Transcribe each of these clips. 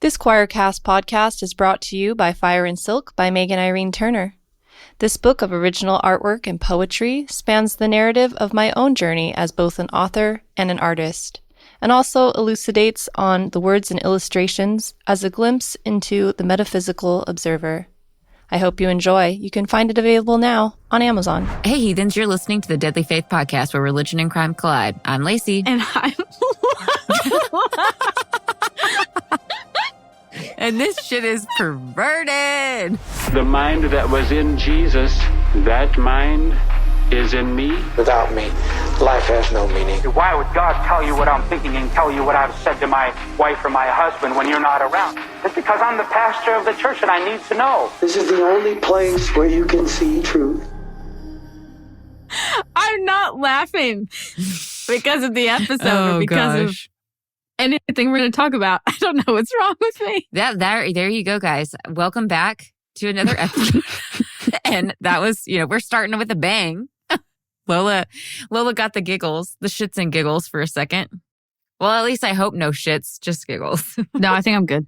This Choircast podcast is brought to you by Fire and Silk by Megan Irene Turner. This book of original artwork and poetry spans the narrative of my own journey as both an author and an artist, and also elucidates on the words and illustrations as a glimpse into the metaphysical observer. I hope you enjoy. You can find it available now on Amazon. Hey, heathens, you're listening to the Deadly Faith podcast where religion and crime collide. I'm Laci. And I'm And this shit is perverted. The mind that was in Jesus, that mind is in me. Without me, life has no meaning. Why would God tell you what I'm thinking and tell you what I've said to my wife or my husband when you're not around? It's because I'm the pastor of the church and I need to know. This is the only place where you can see truth. I'm not laughing because of the episode or because of anything we're going to talk about. I don't know what's wrong with me. There you go, guys. Welcome back to another episode. And that was, we're starting with a bang. Lola got the giggles, the shits and giggles for a second. Well, at least I hope no shits, just giggles. No, I think I'm good.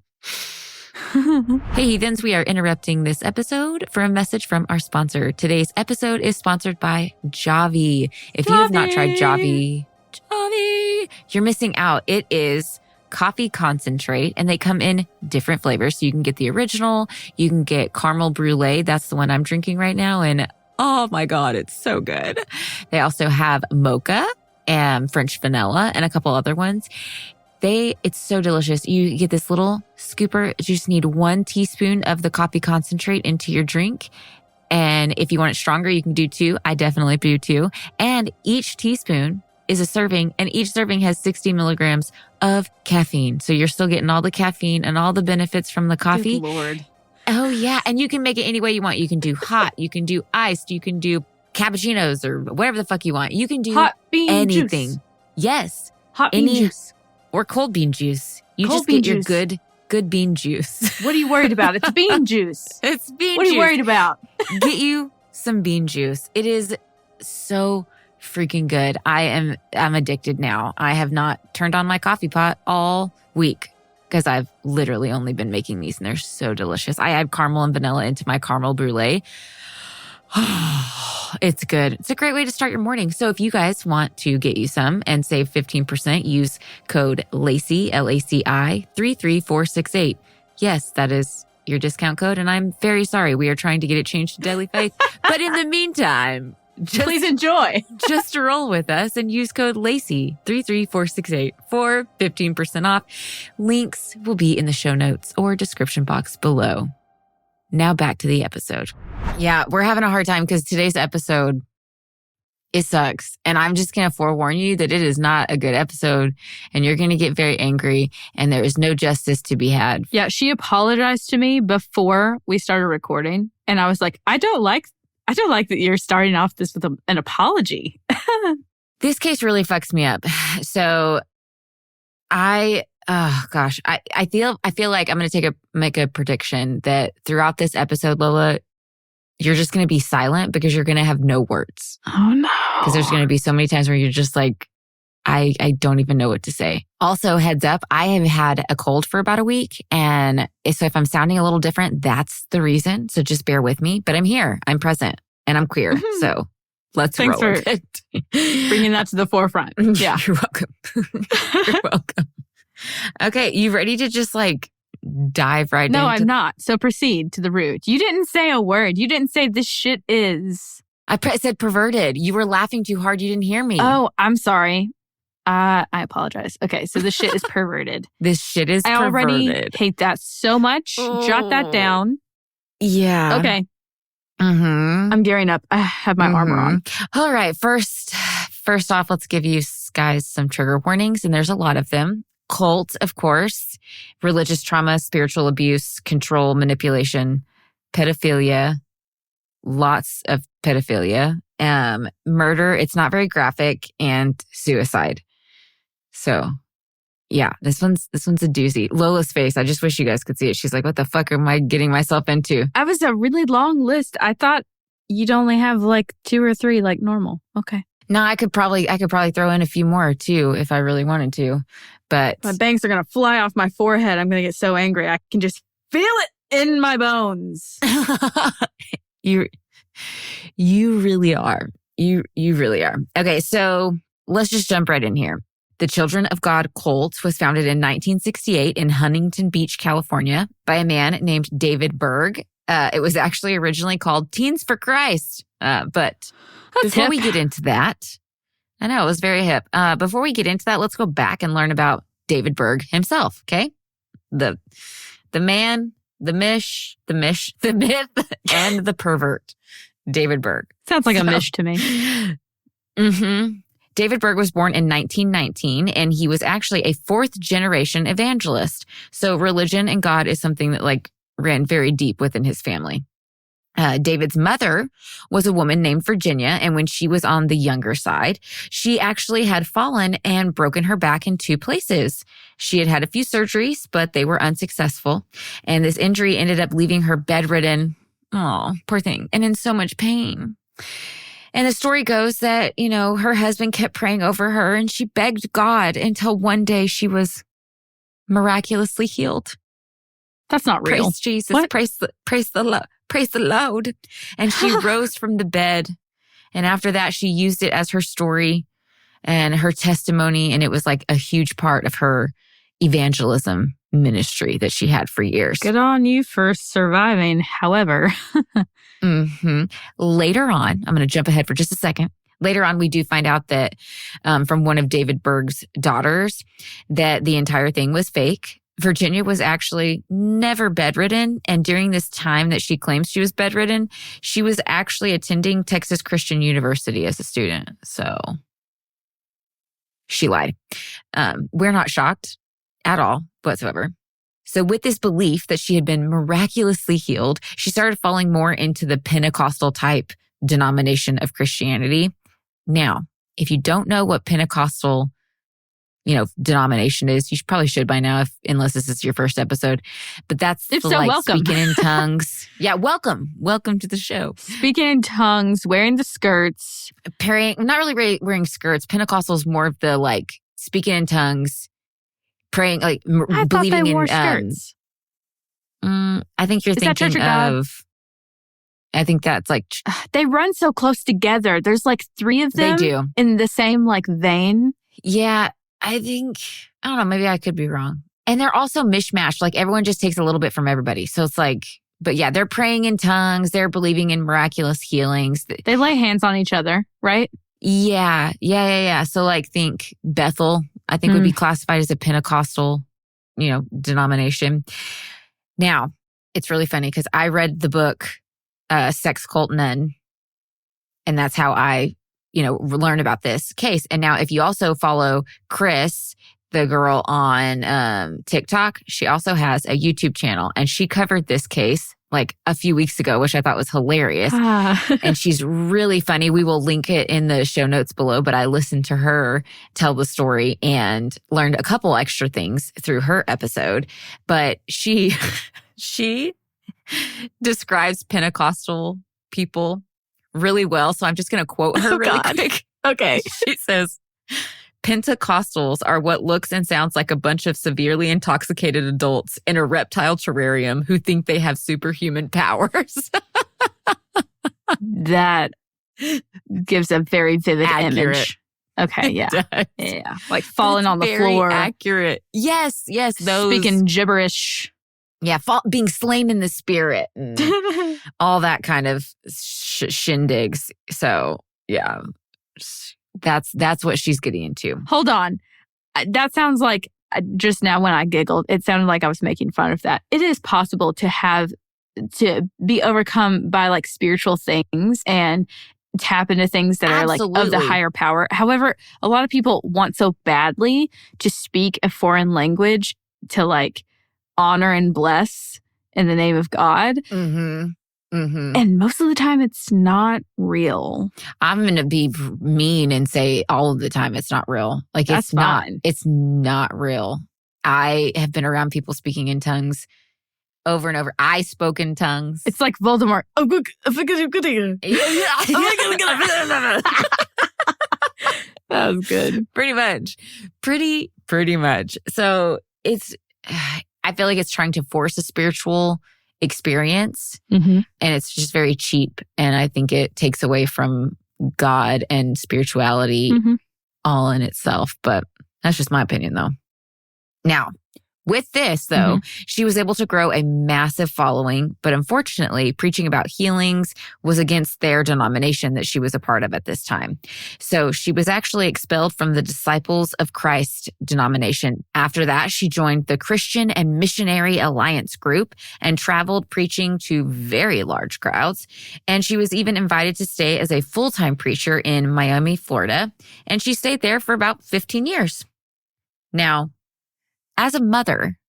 Hey, heathens, we are interrupting this episode for a message from our sponsor. Today's episode is sponsored by Javy. If you have not tried Javy, you're missing out. It is coffee concentrate, and they come in different flavors. So you can get the original, you can get caramel brulee. That's the one I'm drinking right now. And oh my God, it's so good. They also have mocha and French vanilla and a couple other ones. It's so delicious. You get this little scooper. You just need 1 teaspoon of the coffee concentrate into your drink. And if you want it stronger, you can do 2. I definitely do 2. And each teaspoon is a serving, and each serving has 60 milligrams of caffeine. So you're still getting all the caffeine and all the benefits from the coffee. Good Lord. Oh, yeah. And you can make it any way you want. You can do hot. You can do iced. You can do cappuccinos or whatever the fuck you want. You can do hot bean anything. Juice. Yes. Hot bean juice. Or cold bean juice. You cold just get juice. your good bean juice. What are you worried about? It's bean juice. It's bean juice. What are you worried about? Get you some bean juice. It is so freaking good. I'm addicted now. I have not turned on my coffee pot all week because I've literally only been making these, and they're so delicious. I add caramel and vanilla into my caramel brulee. It's good. It's a great way to start your morning. So if you guys want to get you some and save 15%, use code LACI, LACI 33468. Yes, that is your discount code. And I'm very sorry. We are trying to get it changed to Deadly Faith. But in the meantime, please enjoy. Just roll with us and use code LACI 33468 for 15% off. Links will be in the show notes or description box below. Now back to the episode. Yeah, we're having a hard time because today's episode, it sucks. And I'm just going to forewarn you that it is not a good episode and you're going to get very angry and there is no justice to be had. Yeah, she apologized to me before we started recording. And I was like, I don't like that you're starting off this with an apology. This case really fucks me up. So I feel like I'm going to make a prediction that throughout this episode, Lola, you're just going to be silent because you're going to have no words. Oh no. Because there's going to be so many times where you're just like, I don't even know what to say. Also, heads up, I have had a cold for about a week. And so if I'm sounding a little different, that's the reason. So just bear with me. But I'm here, I'm present, and I'm queer. So let's Thanks roll for with it. bringing that to the forefront. Yeah. You're welcome. You're welcome. Okay, you ready to just dive right into... No, I'm not. So proceed to the root. You didn't say a word. You didn't say this shit is... I said perverted. You were laughing too hard. You didn't hear me. Oh, I'm sorry. I apologize. Okay, so this shit is perverted. This shit is perverted. I already hate that so much. Jot that down. Yeah. Okay. Mm-hmm. I'm gearing up. I have my armor on. All right. First off, let's give you guys some trigger warnings, and there's a lot of them. Cult, of course, religious trauma, spiritual abuse, control, manipulation, pedophilia, lots of pedophilia, murder, it's not very graphic, and suicide. So yeah, this one's a doozy. Lola's face, I just wish you guys could see it. She's like, what the fuck am I getting myself into? I was a really long list. I thought you'd only have 2 or 3 like normal. Okay. No, I could probably throw in a few more too if I really wanted to. But My bangs are going to fly off my forehead. I'm going to get so angry. I can just feel it in my bones. you really are. You really are. Okay, so let's just jump right in here. The Children of God cult was founded in 1968 in Huntington Beach, California by a man named David Berg. It was actually originally called Teens for Christ. But That's before hip. we get into that, I know it was very hip. Before we get into that, let's go back and learn about David Berg himself. Okay, the man, the myth, and the pervert. David Berg. Sounds like a mish to me. Mm-hmm. David Berg was born in 1919, and he was actually a fourth-generation evangelist. So religion and God is something that ran very deep within his family. David's mother was a woman named Virginia, and when she was on the younger side, she actually had fallen and broken her back in 2 places. She had had a few surgeries, but they were unsuccessful, and this injury ended up leaving her bedridden. Oh, poor thing, and in so much pain. And the story goes that, her husband kept praying over her, and she begged God until one day she was miraculously healed. That's not real. Praise Jesus. What? Praise the Lord. And she rose from the bed. And after that, she used it as her story and her testimony. And it was like a huge part of her evangelism ministry that she had for years. Good on you for surviving. However, Later on, I'm going to jump ahead for just a second. Later on, we do find out that from one of David Berg's daughters that the entire thing was fake. Virginia was actually never bedridden. And during this time that she claims she was bedridden, she was actually attending Texas Christian University as a student. So she lied. We're not shocked at all whatsoever. So with this belief that she had been miraculously healed, she started falling more into the Pentecostal type denomination of Christianity. Now, if you don't know what Pentecostal denomination is, you probably should by now, unless this is your first episode. But that's welcome. Speaking in tongues. Yeah, welcome to the show. Speaking in tongues, wearing the skirts, Not really wearing skirts. Pentecostal is more of the speaking in tongues, praying, I thought believing they wore in. skirts. I think you're Is that thinking Church of God? of. I think that's They run so close together. There's 3 of them. They do in the same vein. Yeah. I don't know, maybe I could be wrong. And they're also mishmashed. Everyone just takes a little bit from everybody. So it's but yeah, they're praying in tongues. They're believing in miraculous healings. They lay hands on each other, right? Yeah. So think Bethel, I think would be classified as a Pentecostal, denomination. Now, it's really funny because I read the book, Sex Cult Nun. And that's how I learn about this case. And now if you also follow Kris, the girl on TikTok, she also has a YouTube channel and she covered this case a few weeks ago, which I thought was hilarious. And she's really funny. We will link it in the show notes below, but I listened to her tell the story and learned a couple extra things through her episode. But she describes Pentecostal people really well. So I'm just going to quote her really quick. Okay. She says, Pentecostals are what looks and sounds like a bunch of severely intoxicated adults in a reptile terrarium who think they have superhuman powers. That gives a very vivid Accurate. image. Okay, yeah. Yeah. Falling That's on the very floor. Accurate. Yes. Those. Speaking gibberish. Yeah, being slain in the spirit. And all that kind of shindigs. So, yeah. That's what she's getting into. Hold on. That sounds like, just now when I giggled, it sounded like I was making fun of that. It is possible to be overcome by spiritual things and tap into things that are of the higher power. However, a lot of people want so badly to speak a foreign language to honor and bless in the name of God. And most of the time, it's not real. I'm going to be mean and say all of the time it's not real. That's fine. It's not real. I have been around people speaking in tongues over and over. I spoke in tongues. It's like Voldemort. That was good. Pretty much. Pretty much. So I feel like it's trying to force a spiritual experience, and it's just very cheap. And I think it takes away from God and spirituality all in itself. But that's just my opinion, though. Now, with this, though, she was able to grow a massive following, but unfortunately, preaching about healings was against their denomination that she was a part of at this time. So she was actually expelled from the Disciples of Christ denomination. After that, she joined the Christian and Missionary Alliance group and traveled preaching to very large crowds. And she was even invited to stay as a full-time preacher in Miami, Florida. And she stayed there for about 15 years. Now, as a mother,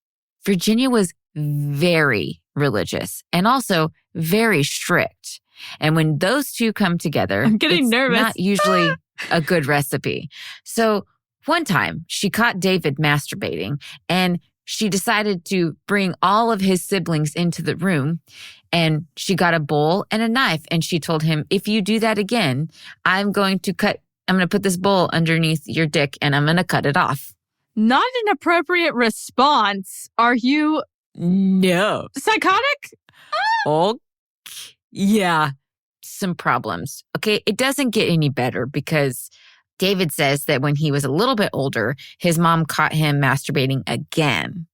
Virginia was very religious and also very strict. And when those two come together, I'm getting it's nervous. not usually a good recipe. So one time she caught David masturbating and she decided to bring all of his siblings into the room, and she got a bowl and a knife. And she told him, if you do that again, I'm going to put this bowl underneath your dick and I'm going to cut it off. Not an appropriate response. Are you No. psychotic? Oh, yeah. Some problems. Okay. It doesn't get any better because David says that when he was a little bit older, his mom caught him masturbating again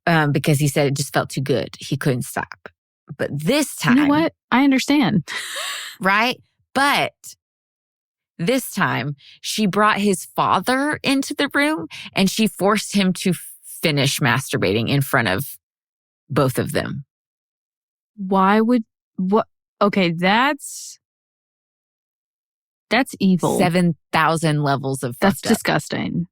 because he said it just felt too good. He couldn't stop. But this time. You know what? I understand. Right? But this time, she brought his father into the room and she forced him to finish masturbating in front of both of them. Okay, that's evil. 7,000 levels of That's fucked up. disgusting.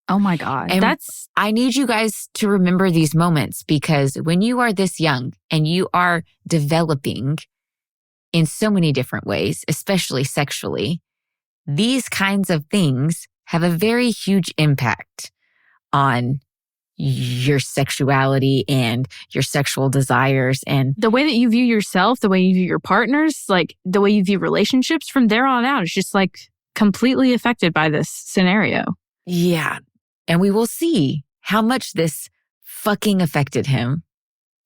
Oh my God. And I need you guys to remember these moments because when you are this young and you are developing in so many different ways, especially sexually, these kinds of things have a very huge impact on your sexuality and your sexual desires and the way that you view yourself, the way you view your partners, like the way you view relationships from there on out is just like completely affected by this scenario. yeah. And we will see how much this fucking affected him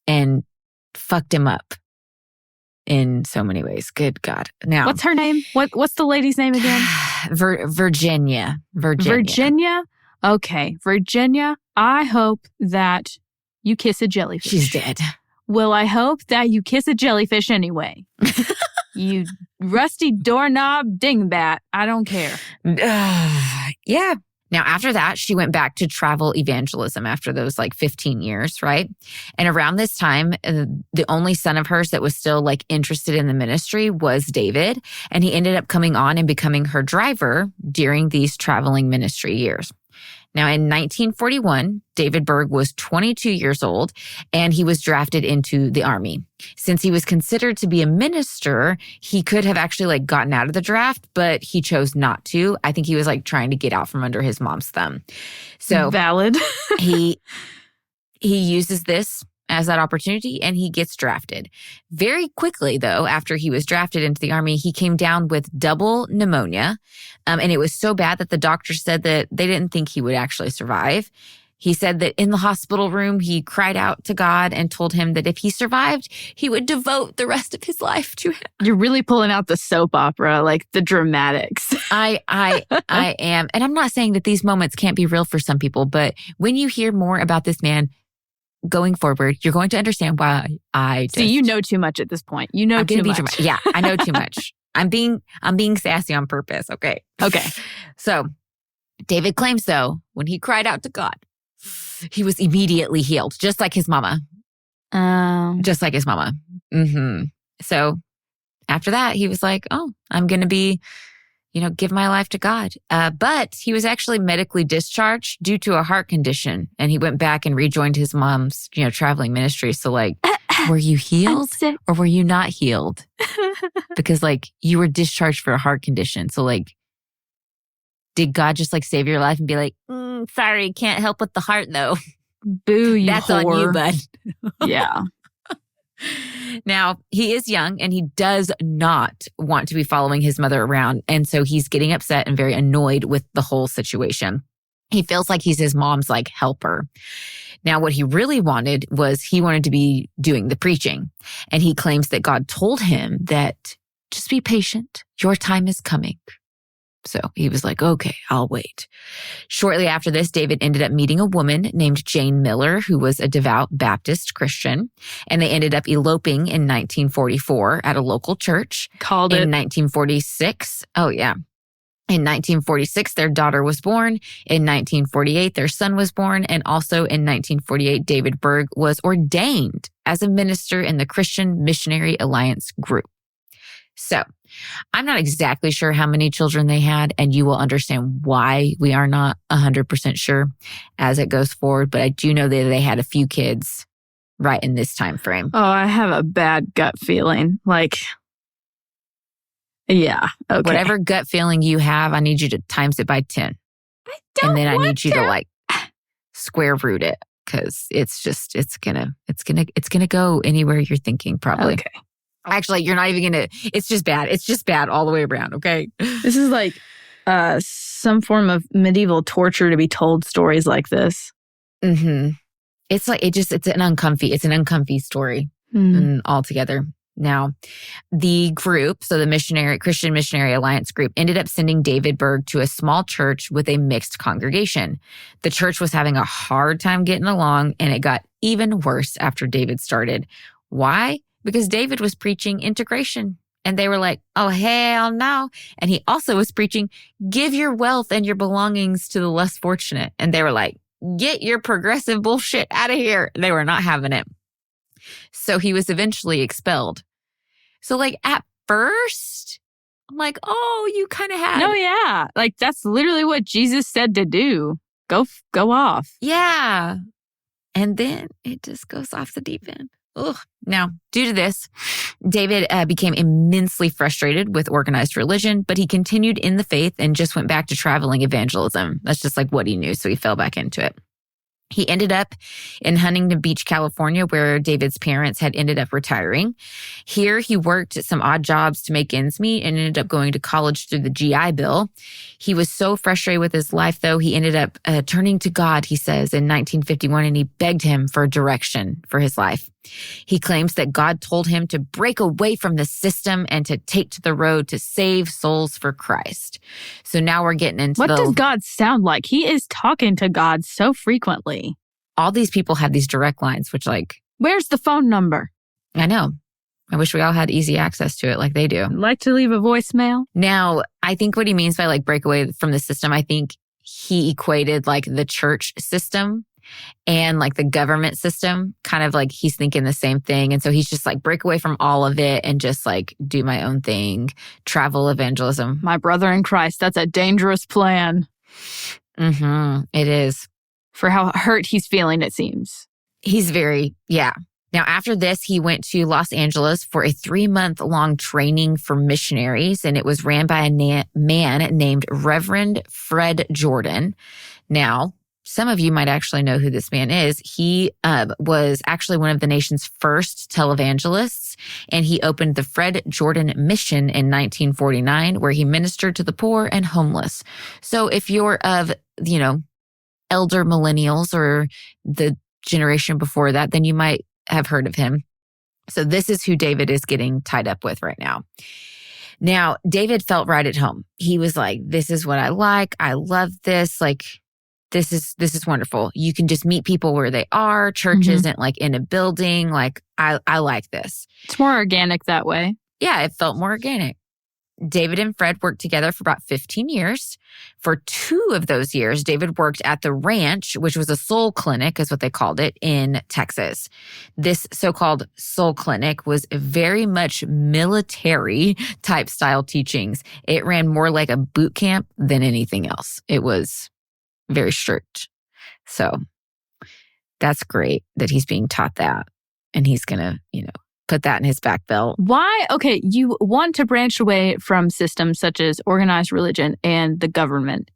and fucked him up in so many ways. Good God. Now, What's her name? What's the lady's name again? Virginia. Virginia? Okay. Virginia, I hope that you kiss a jellyfish. She's dead. Well, I hope that you kiss a jellyfish anyway. You rusty doorknob dingbat. I don't care. Yeah. Now, after that, she went back to travel evangelism after those 15 years, right? And around this time, the only son of hers that was still interested in the ministry was David. And he ended up coming on and becoming her driver during these traveling ministry years. Now, in 1941, David Berg was 22 years old and he was drafted into the army. Since he was considered to be a minister, he could have actually gotten out of the draft, but he chose not to. I think he was trying to get out from under his mom's thumb. So valid. he uses this as that opportunity and he gets drafted. Very quickly, though, after he was drafted into the army, he came down with double pneumonia. And it was so bad that the doctor said that they didn't think he would actually survive. He said that in the hospital room, he cried out to God and told him that if he survived, he would devote the rest of his life to him. You're really pulling out the soap opera, the dramatics. I am. And I'm not saying that these moments can't be real for some people, but when you hear more about this man, going forward, you're going to understand why See, you know too much at this point. You know too much. Yeah, I know too much. I'm being sassy on purpose. Okay. So David claims, though, when he cried out to God, he was immediately healed, just like his mama. Just like his mama. So after that, he was like, oh, I'm going to be, give my life to God. But he was actually medically discharged due to a heart condition. And he went back and rejoined his mom's, traveling ministry. So were you healed or were you not healed? Because you were discharged for a heart condition. So did God just save your life and be like, sorry, can't help with the heart though. Boo, you That's whore. on you, bud. Yeah. Now, he is young and he does not want to be following his mother around. And so he's getting upset and very annoyed with the whole situation. He feels like he's his mom's like helper. Now, what he really wanted was he wanted to be doing the preaching. And he claims that God told him that just be patient. Your time is coming. So he was like, okay, I'll wait. Shortly after this, David ended up meeting a woman named Jane Miller, who was a devout Baptist Christian. And they ended up eloping in 1944 at a local church. Called it. In 1946. Oh, yeah. In 1946, their daughter was born. In 1948, their son was born. And also in 1948, David Berg was ordained as a minister in the Christian Missionary Alliance group. So I'm not exactly sure how many children they had, and you will understand why we are not 100% sure as it goes forward. But I do know that they had a few kids right in this time frame. Oh, I have a bad gut feeling. Like, yeah, okay. Whatever gut feeling you have, I need you to times it by 10. And then I need you to like square root it, because it's gonna go anywhere you're thinking probably. Okay. Actually, you're not even gonna, it's just bad. It's just bad all the way around, okay? This is like some form of medieval torture to be told stories like this. Mm-hmm. It's like, it's an uncomfy story altogether. Now, the group, so the Christian Missionary Alliance group, ended up sending David Berg to a small church with a mixed congregation. The church was having a hard time getting along, and it got even worse after David started. Why? Because David was preaching integration, and they were like, oh, hell no. And he also was preaching, give your wealth and your belongings to the less fortunate. And they were like, get your progressive bullshit out of here. They were not having it. So he was eventually expelled. So like at first, I'm like, oh, you kind of had. No, yeah. Like that's literally what Jesus said to do. Go off. Yeah. And then it just goes off the deep end. Ugh. Now, due to this, David became immensely frustrated with organized religion, but he continued in the faith and just went back to traveling evangelism. That's just like what he knew, so he fell back into it. He ended up in Huntington Beach, California, where David's parents had ended up retiring. Here, he worked at some odd jobs to make ends meet and ended up going to college through the GI Bill. He was so frustrated with his life, though, he ended up turning to God, he says, in 1951, and he begged him for direction for his life. He claims that God told him to break away from the system and to take to the road to save souls for Christ. So now we're getting into What does God sound like? He is talking to God so frequently. All these people have these direct lines, which like... Where's the phone number? I know. I wish we all had easy access to it like they do. Like to leave a voicemail? Now, I think what he means by like break away from the system, I think he equated like the church system and like the government system, kind of like he's thinking the same thing. And so he's just like break away from all of it and just like do my own thing, travel evangelism. My brother in Christ, that's a dangerous plan. Mm-hmm. It is. For how hurt he's feeling, it seems. He's very, yeah. Now, after this, he went to Los Angeles for a 3-month-long training for missionaries, and it was ran by a man named Reverend Fred Jordan. Now, some of you might actually know who this man is. He was actually one of the nation's first televangelists, and he opened the Fred Jordan Mission in 1949, where he ministered to the poor and homeless. So if you're of, elder millennials or the generation before that, then you might have heard of him. So this is who David is getting tied up with right now. Now, David felt right at home. He was like, this is what I like. I love this. Like, this is wonderful. You can just meet people where they are. Church isn't like in a building. Like, I like this. It's more organic that way. Yeah, it felt more organic. David and Fred worked together for about 15 years. For 2 of those years, David worked at the ranch, which was a soul clinic, is what they called it, in Texas. This so-called soul clinic was very much military type style teachings. It ran more like a boot camp than anything else. It was very strict. So that's great that he's being taught that. And he's going to, put that in his back belt. Why? Okay, you want to branch away from systems such as organized religion and the government,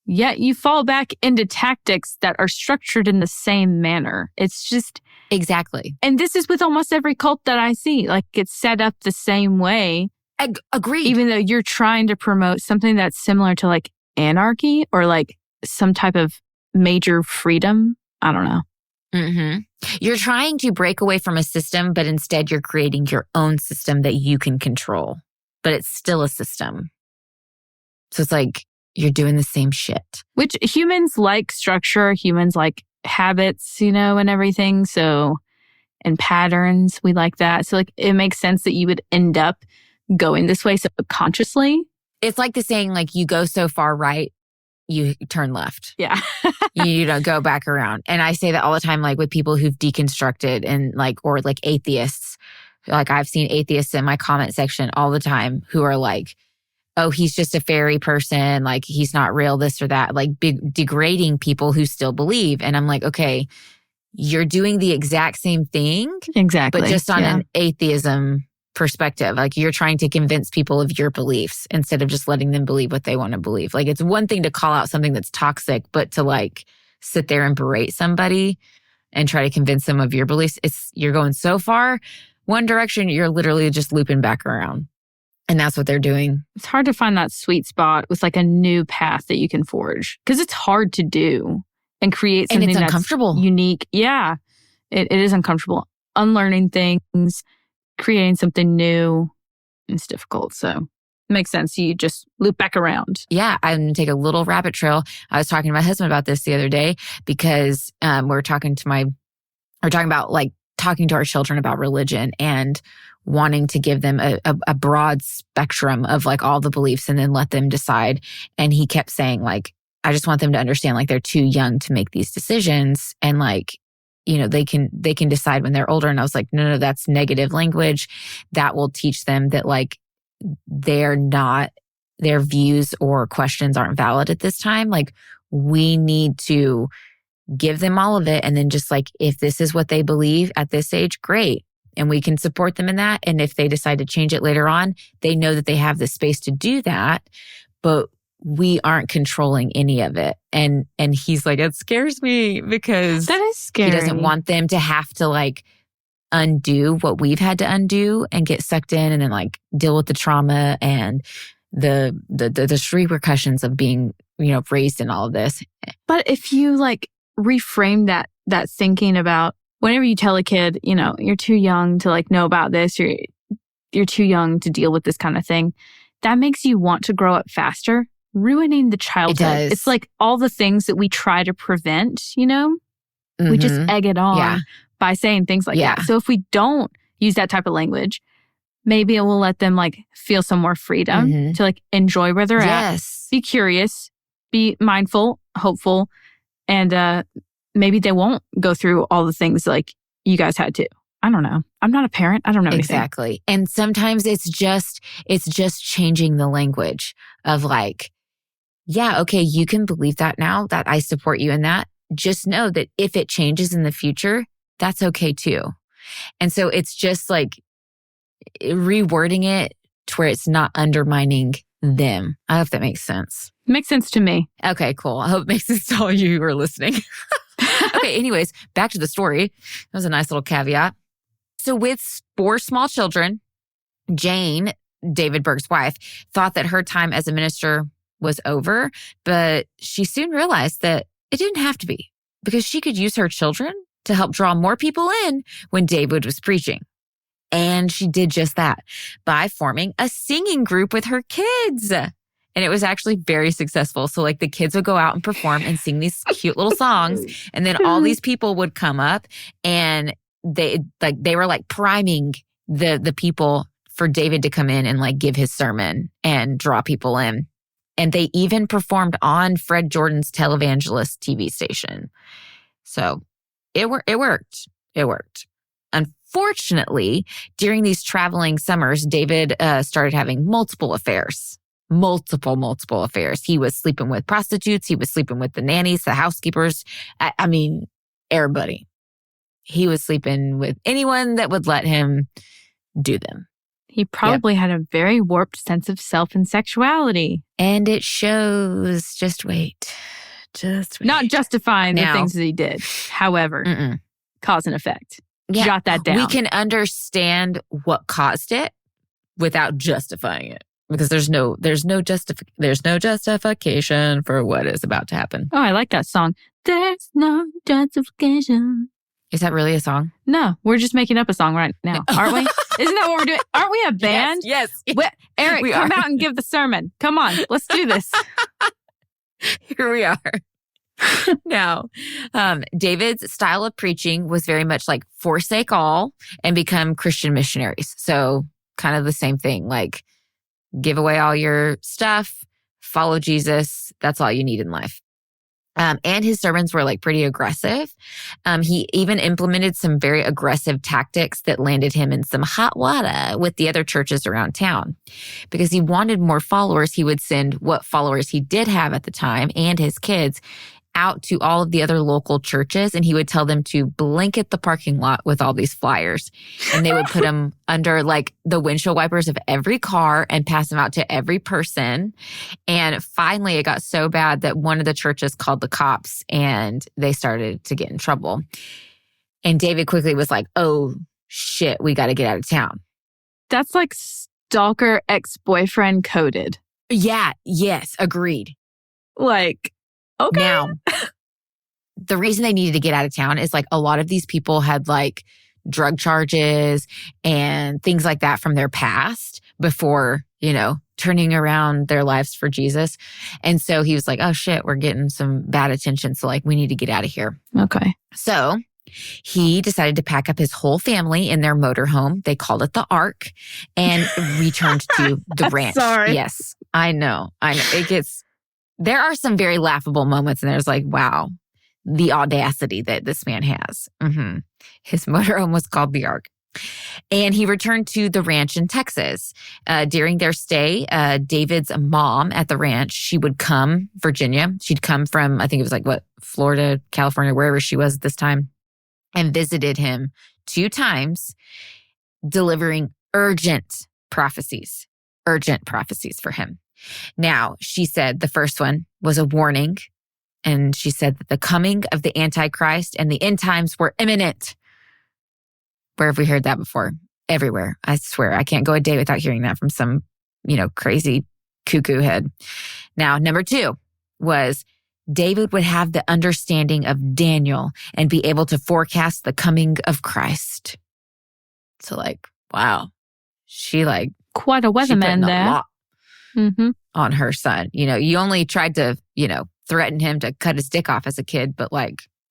yet you fall back into tactics that are structured in the same manner. It's just, Exactly. And this is with almost every cult that I see. Like, it's set up the same way. Agreed. Even though you're trying to promote something that's similar to like anarchy or like some type of major freedom. I don't know. Mm-hmm. You're trying to break away from a system, but instead you're creating your own system that you can control. But it's still a system. So it's like you're doing the same shit. Which humans like structure, humans like habits, and everything. So, and patterns, we like that. So like it makes sense that you would end up going this way subconsciously. It's like the saying, like, you go so far right, you turn left. Yeah. You don't go back around. And I say that all the time, like with people who've deconstructed and like, or like atheists. Like I've seen atheists in my comment section all the time who are like, oh, he's just a fairy person. Like he's not real, this or that, like degrading people who still believe. And I'm like, okay, you're doing the exact same thing. Exactly. But just on an atheism perspective. Like you're trying to convince people of your beliefs instead of just letting them believe what they want to believe. Like it's one thing to call out something that's toxic, but to like sit there and berate somebody and try to convince them of your beliefs, you're going so far one direction, you're literally just looping back around. And that's what they're doing. It's hard to find that sweet spot with like a new path that you can forge because it's hard to do and create something that's uncomfortable. Unique. Yeah, it is uncomfortable. Unlearning things, creating something new, it's difficult. So it makes sense. You just loop back around. Yeah, I'm going to take a little rabbit trail. I was talking to my husband about this the other day because we're talking about like talking to our children about religion and wanting to give them a broad spectrum of like all the beliefs and then let them decide. And he kept saying like, I just want them to understand like they're too young to make these decisions and like, they can decide when they're older. And I was like, no, that's negative language. That will teach them that like their views or questions aren't valid at this time. Like we need to give them all of it. And then just like, if this is what they believe at this age, great. And we can support them in that. And if they decide to change it later on, they know that they have the space to do that, but we aren't controlling any of it. And he's like, it scares me because that is scary. He doesn't want them to have to like undo what we've had to undo and get sucked in and then like deal with the trauma and the repercussions of being, raised in all of this. But if you like reframe that thinking about whenever you tell a kid, you're too young to like know about this, you're too young to deal with this kind of thing, that makes you want to grow up faster, ruining the childhood. It does. It's like all the things that we try to prevent, we just egg it on by saying things like that. So if we don't use that type of language, maybe it will let them like feel some more freedom to like enjoy where they're at, be curious, be mindful, hopeful, and maybe they won't go through all the things like you guys had to. I don't know. I'm not a parent. I don't know anything. Exactly. And sometimes it's just changing the language of like, yeah, okay, you can believe that now, that I support you in that. Just know that if it changes in the future, that's okay too. And so it's just like rewording it to where it's not undermining them. I hope that makes sense. Makes sense to me. Okay, cool. I hope it makes sense to all you who are listening. Okay, anyways, back to the story. That was a nice little caveat. So with 4 small children, Jane, David Berg's wife, thought that her time as a minister was over, but she soon realized that it didn't have to be because she could use her children to help draw more people in when David was preaching. And she did just that by forming a singing group with her kids. And it was actually very successful. So like the kids would go out and perform and sing these cute little songs. And then all these people would come up and they were like priming the people for David to come in and like give his sermon and draw people in. And they even performed on Fred Jordan's televangelist TV station. So it worked. It worked. Unfortunately, during these traveling summers, David started having multiple affairs. Multiple affairs. He was sleeping with prostitutes. He was sleeping with the nannies, the housekeepers. I mean, everybody. He was sleeping with anyone that would let him do them. He probably had a very warped sense of self and sexuality. And it shows. Just wait. Not justifying the things that he did. However. cause and effect. Yeah. Jot that down. We can understand what caused it without justifying it, because there's no justification for what is about to happen. Oh, I like that song. There's no justification. Is that really a song? No, we're just making up a song right now, aren't we? Isn't that what we're doing? Aren't we a band? Yes. Eric, we come are. out and give the sermon. Come on, let's do this. Here we are. Now, David's style of preaching was very much like forsake all and become Christian missionaries. So kind of the same thing, like give away all your stuff, follow Jesus. That's all you need in life. And his sermons were like pretty aggressive. He even implemented some very aggressive tactics that landed him in some hot water with the other churches around town. Because he wanted more followers, he would send what followers he did have at the time and his kids out to all of the other local churches, and he would tell them to blanket the parking lot with all these flyers. And they would put them under like the windshield wipers of every car and pass them out to every person. And finally, it got so bad that one of the churches called the cops and they started to get in trouble. And David quickly was like, oh shit, we got to get out of town. That's like stalker ex-boyfriend coded. Yeah, yes, agreed. Like, okay. Now, the reason they needed to get out of town is like a lot of these people had like drug charges and things like that from their past before, turning around their lives for Jesus. And so he was like, oh shit, we're getting some bad attention. So like, we need to get out of here. Okay. So he decided to pack up his whole family in their motorhome. They called it the Ark and returned to the ranch. Sorry. Yes, I know. There are some very laughable moments, and there's like, wow, the audacity that this man has. Mm-hmm. His motorhome was called the Ark. And he returned to the ranch in Texas. During their stay, David's mom at the ranch, she would come, Virginia. She'd come from, I think it was Florida, California, wherever she was at this time, and visited him 2 times, delivering urgent prophecies for him. Now, she said the first one was a warning, and she said that the coming of the Antichrist and the end times were imminent. Where have we heard that before? Everywhere. I swear, I can't go a day without hearing that from some, crazy cuckoo head. Now, number 2 was David would have the understanding of Daniel and be able to forecast the coming of Christ. So wow, she quite a weatherman there. Mm-hmm. On her son. You only tried to, threaten him to cut his dick off as a kid, but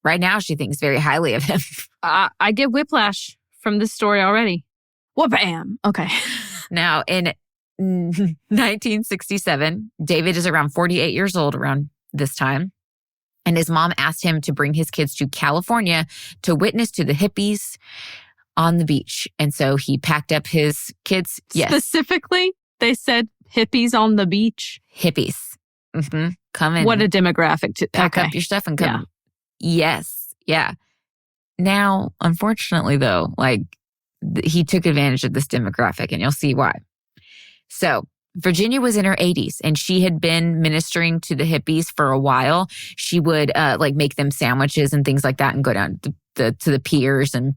right now she thinks very highly of him. I get whiplash from this story already. Wha-bam. Okay. Now, in 1967, David is around 48 years old around this time. And his mom asked him to bring his kids to California to witness to the hippies on the beach. And so he packed up his kids. Yes. Specifically, they said hippies on the beach. Hippies. Mm-hmm. Come in. What a demographic to pack up your stuff and come. Yeah. Yes. Yeah. Now, unfortunately, though, he took advantage of this demographic, and you'll see why. So Virginia was in her 80s, and she had been ministering to the hippies for a while. She would make them sandwiches and things like that, and go down to the piers and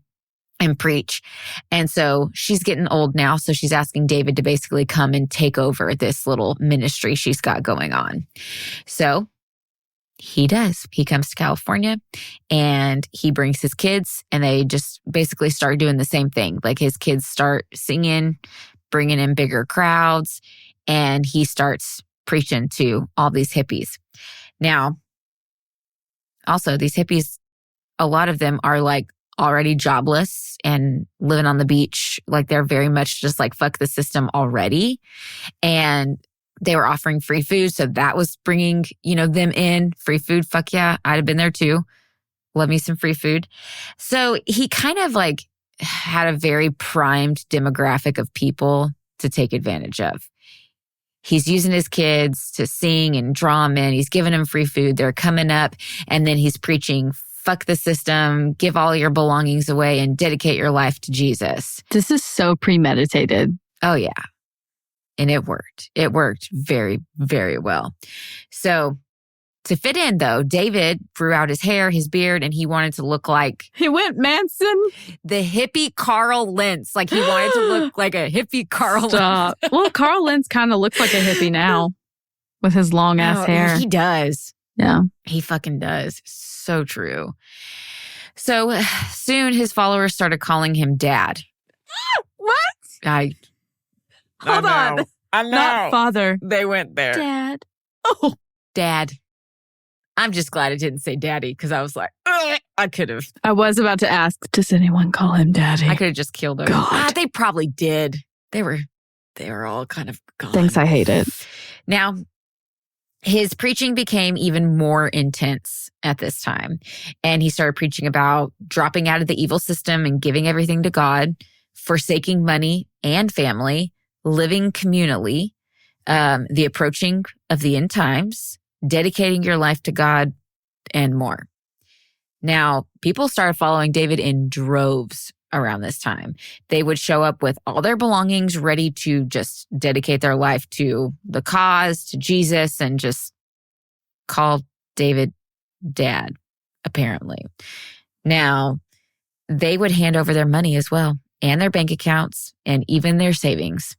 preach. And so she's getting old now. So she's asking David to basically come and take over this little ministry she's got going on. So he does. He comes to California and he brings his kids, and they just basically start doing the same thing. His kids start singing, bringing in bigger crowds, and he starts preaching to all these hippies. Now, also these hippies, a lot of them are already jobless and living on the beach. They're very much just fuck the system already. And they were offering free food. So that was bringing, them in. Free food. Fuck yeah. I'd have been there too. Love me some free food. So he kind of had a very primed demographic of people to take advantage of. He's using his kids to sing and draw them in. He's giving them free food. They're coming up, and then he's preaching, fuck the system, give all your belongings away, and dedicate your life to Jesus. This is so premeditated. Oh, yeah. And it worked. It worked very, very well. So To fit in, though, David grew out his hair, his beard, and he wanted to look like He went Manson. the hippie Carl Lentz. Like, he wanted to look like a hippie Carl Lentz. Stop. Well, Carl Lentz kind of looks like a hippie now with his long ass hair. He does. Yeah. He fucking does. So true. So soon his followers started calling him Dad. What? Hold on. I know. Not father. They went there. Dad. Oh. Dad. I'm just glad it didn't say Daddy because I was like, ugh, I could have. I was about to ask, does anyone call him Daddy? I could have just killed him. God. They probably did. They were all kind of gone. Thanks, I hate it. Now, his preaching became even more intense at this time. And he started preaching about dropping out of the evil system and giving everything to God, forsaking money and family, living communally, the approaching of the end times, dedicating your life to God, and more. Now, people started following David in droves around this time. They would show up with all their belongings, ready to just dedicate their life to the cause, to Jesus, and just call David Dad, apparently. Now, they would hand over their money as well, and their bank accounts, and even their savings.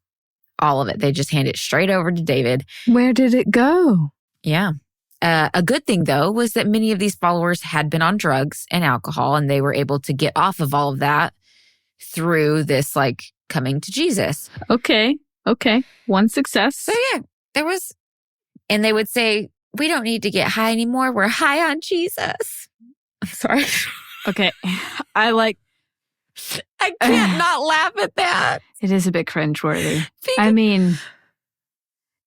All of it. They just hand it straight over to David. Where did it go? Yeah. A good thing, though, was that many of these followers had been on drugs and alcohol, and they were able to get off of all of that through this, like, coming to Jesus. Okay. One success. So, yeah, there was, and they would say, we don't need to get high anymore. We're high on Jesus. I'm sorry. Okay. I can't not laugh at that. It is a bit cringeworthy. I mean,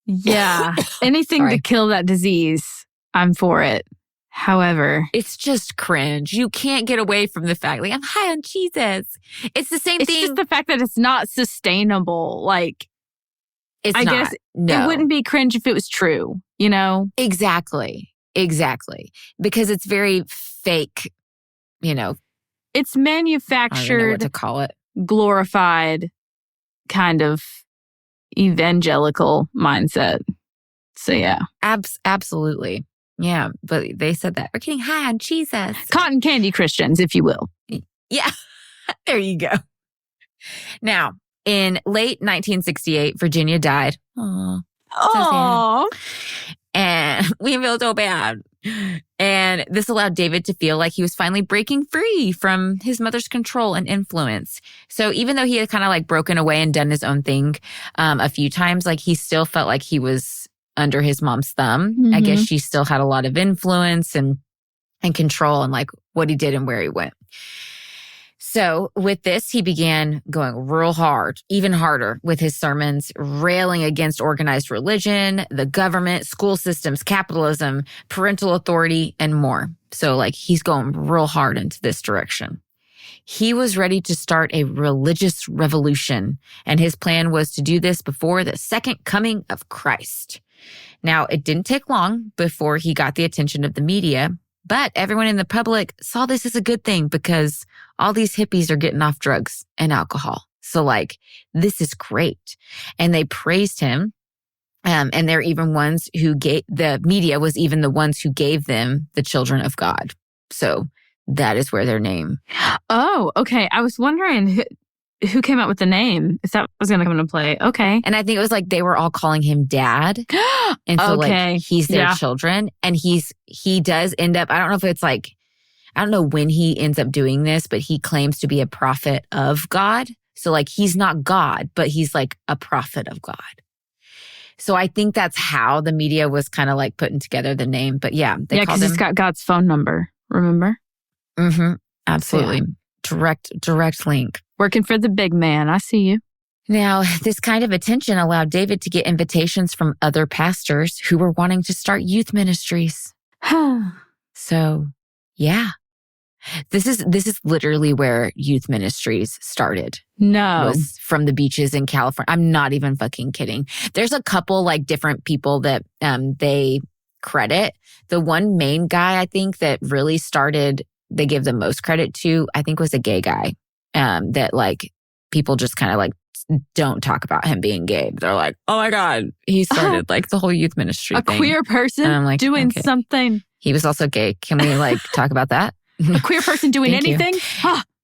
yeah, anything to kill that disease, I'm for it. However, it's just cringe. You can't get away from the fact, like, I'm high on Jesus. It's the same thing. It's just the fact that it's not sustainable. Like, it's I not. guess No. It wouldn't be cringe if it was true, you know? Exactly. Because it's very fake, you know. It's I don't even know manufactured, what to call it. glorified kind of evangelical mindset. So, yeah. Absolutely. Yeah. But they said that. We're getting high on Jesus. Cotton candy Christians, if you will. Yeah. There you go. Now, in late 1968, Virginia died. Aww. Oh, And we feel so bad. And this allowed David to feel like he was finally breaking free from his mother's control and influence. So even though he had kind of like broken away and done his own thing a few times, like he still felt like he was under his mom's thumb. I guess she still had a lot of influence and control and like what he did and where he went. So with this, he began going real hard, even harder with his sermons, railing against organized religion, the government, school systems, capitalism, parental authority, and more. So like he's going real hard into this direction. He was ready to start a religious revolution, and his plan was to do this before the second coming of Christ. Now, it didn't take long before he got the attention of the media, but everyone in the public saw this as a good thing because all these hippies are getting off drugs and alcohol. So like, this is great. And they praised him. And they're even ones who the media was even the ones who gave them the children of God. So that is where their name. Oh, okay. I was wondering who came up with the name, if that was going to come into play. Okay. And I think it was like they were all calling him Dad. And so like he's their children. And he does end up, I don't know if it's like, I don't know when he ends up doing this, but he claims to be a prophet of God. So like he's not God, but he's like a prophet of God. So I think that's how the media was kind of like putting together the name. But yeah, they because he's got God's phone number, remember? Mm-hmm. Absolutely. Yeah. Direct link. Working for the big man. I see you. Now, this kind of attention allowed David to get invitations from other pastors who were wanting to start youth ministries. So, yeah. This is literally where youth ministries started. No. Was from the beaches in California. I'm not even fucking kidding. There's a couple like different people that they credit. The one main guy I think that really started, they give the most credit to, I think was a gay guy that like people just kind of like don't talk about him being gay. They're like, oh my God, he started like the whole youth ministry thing. A queer person And I'm like, doing okay. something. He was also gay. Can we like talk about that? A queer person doing Thank you. anything?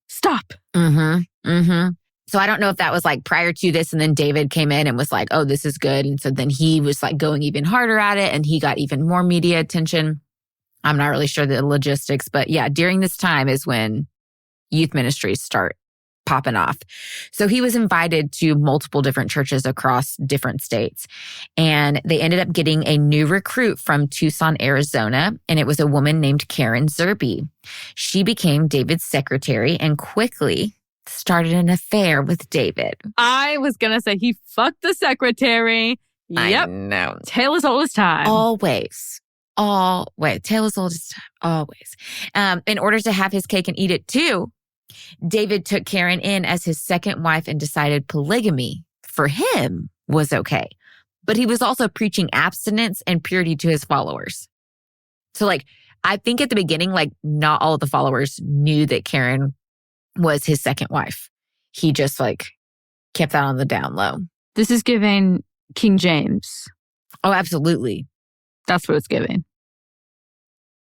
Stop. So I don't know if that was like prior to this and then David came in and was like, oh, this is good. And so then he was like going even harder at it and he got even more media attention. I'm not really sure the logistics, but yeah, during this time is when youth ministries start popping off. So he was invited to multiple different churches across different states. And they ended up getting a new recruit from Tucson, Arizona. And it was a woman named Karen Zerbe. She became David's secretary and quickly started an affair with David. I was going to say he fucked the secretary. Yep. I know. Tale as old as time. Always. Tale as old as time. Always. In order to have his cake and eat it too, David took Karen in as his second wife and decided polygamy for him was okay. But he was also preaching abstinence and purity to his followers. So like, I think at the beginning, like not all of the followers knew that Karen was his second wife. He just like kept that on the down low. This is giving King James. Oh, absolutely. That's what it's giving.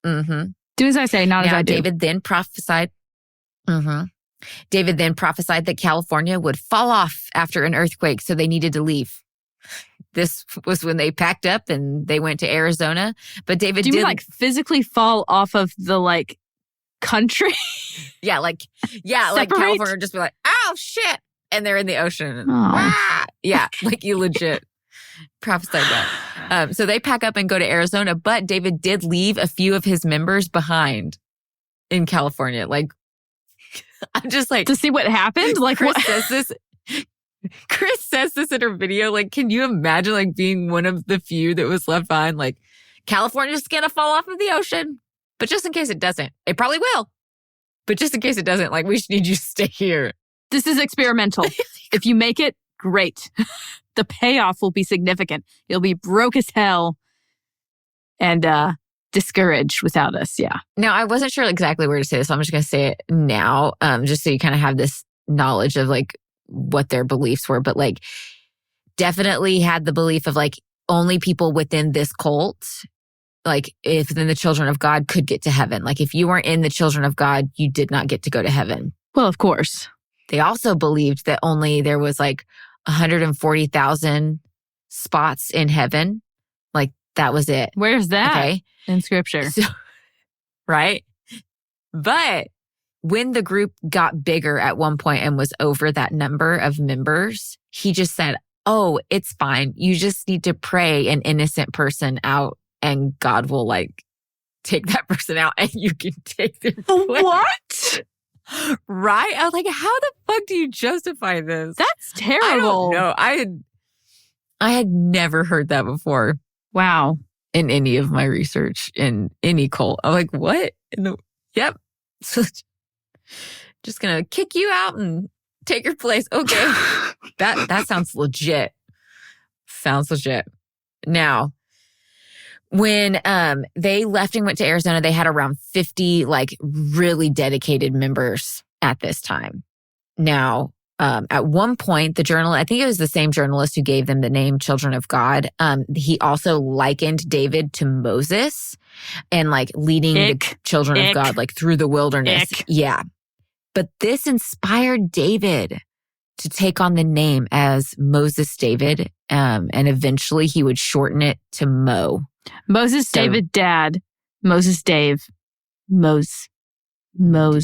Mm-hmm. Do as I say, not as I do. David then prophesied. David then prophesied that California would fall off after an earthquake, so they needed to leave. This was when they packed up and they went to Arizona. But David Do you mean like physically fall off of the like country? Yeah, like California would just be like, oh shit. And they're in the ocean. Ah! Yeah, like you legit prophesied that. So they pack up and go to Arizona, but David did leave a few of his members behind in California. Like, I'm just like, to see what happened? Like, Kris says this in her video. Like, can you imagine like being one of the few that was left behind? Like, California's gonna fall off of the ocean. But just in case it doesn't, it probably will. But just in case it doesn't, like, we just need you to stay here. This is experimental. If you make it, great. The payoff will be significant. You'll be broke as hell and discouraged without us. Yeah. Now, I wasn't sure exactly where to say this, so I'm just going to say it now, just so you kind of have this knowledge of like what their beliefs were. But like, definitely had the belief of like only people within this cult, like if then the children of God could get to heaven. Like if you weren't in the children of God, you did not get to go to heaven. Well, of course. They also believed that only there was like 140,000 spots in heaven. Like that was it. Where's that? Okay. In scripture. So, right. But when the group got bigger at one point and was over that number of members, he just said, oh, it's fine. You just need to pray an innocent person out and God will like take that person out and you can take their place. What? Right? I was like, how the fuck do you justify this? That's terrible. I don't know. I had never heard that before. Wow. In any of my research in any cult. I'm like, what? Yep. So just gonna kick you out and take your place. Okay. That sounds legit. Sounds legit. Now, when they left and went to Arizona, they had around 50 like really dedicated members at this time. Now, at one point, the journalist, I think it was the same journalist who gave them the name Children of God. He also likened David to Moses and like leading the children of God like through the wilderness. Yeah. But this inspired David to take on the name as Moses David. And eventually he would shorten it to Mo. Moses David Dad. Moses Dave. Mose. Mo.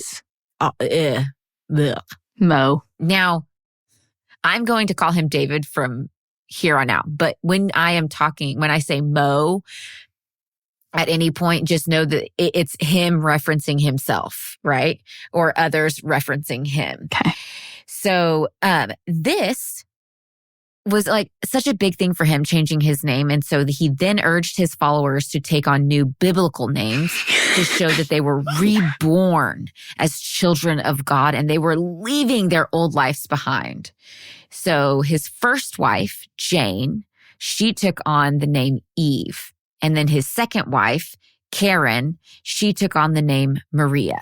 Now, I'm going to call him David from here on out. But when I say Mo, at any point, just know that it's him referencing himself, right? Or others referencing him. Okay. So this was like such a big thing for him, changing his name. And so he then urged his followers to take on new biblical names to show that they were reborn as children of God and they were leaving their old lives behind. So his first wife, Jane, she took on the name Eve. And then his second wife, Karen, she took on the name Maria.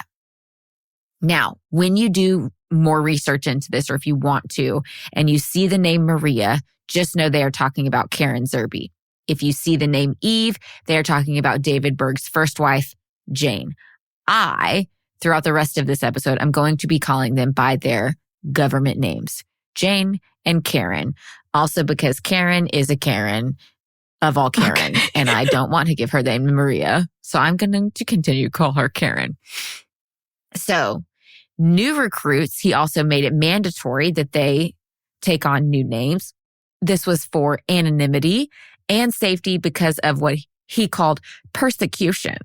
Now, when you do more research into this, or if you want to, and you see the name Maria, just know they are talking about Karen Zerby. If you see the name Eve, they are talking about David Berg's first wife, Jane. Throughout the rest of this episode, I'm going to be calling them by their government names, Jane and Karen. Also because Karen is a Karen of all Karen, and I don't want to give her the name Maria. So I'm going to continue to call her Karen. So new recruits, he also made it mandatory that they take on new names. This was for anonymity and safety because of what he called persecution.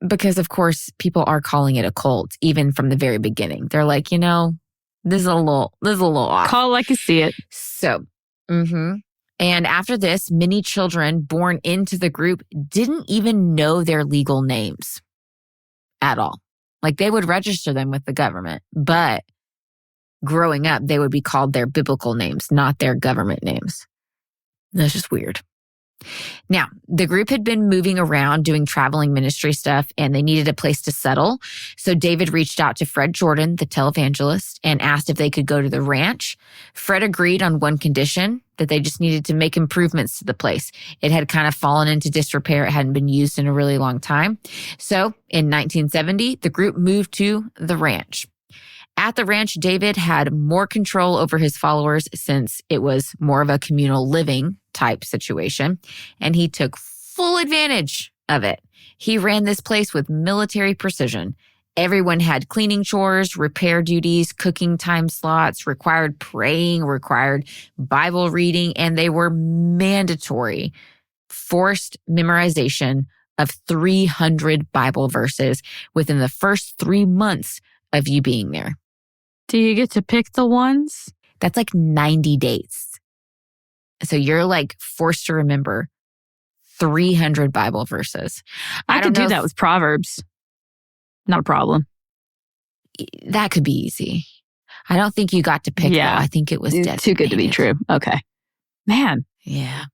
Because, of course, people are calling it a cult, even from the very beginning. They're like, this is a little off. Call like you see it. So, and after this, many children born into the group didn't even know their legal names at all. Like, they would register them with the government, but growing up, they would be called their biblical names, not their government names. That's just weird. Now, the group had been moving around doing traveling ministry stuff, and they needed a place to settle. So David reached out to Fred Jordan, the televangelist, and asked if they could go to the ranch. Fred agreed on one condition, that they just needed to make improvements to the place. It had kind of fallen into disrepair. It hadn't been used in a really long time. So in 1970, the group moved to the ranch. At the ranch, David had more control over his followers since it was more of a communal living type situation, and he took full advantage of it. He ran this place with military precision. Everyone had cleaning chores, repair duties, cooking time slots, required praying, required Bible reading, and they were mandatory. Forced memorization of 300 Bible verses within the first 3 months of you being there. Do you get to pick the ones? That's like 90 days. So you're like forced to remember 300 Bible verses. I could do that with Proverbs. Not a problem. That could be easy. I don't think you got to pick though. I think it was too good to be true. Okay. Man. Yeah.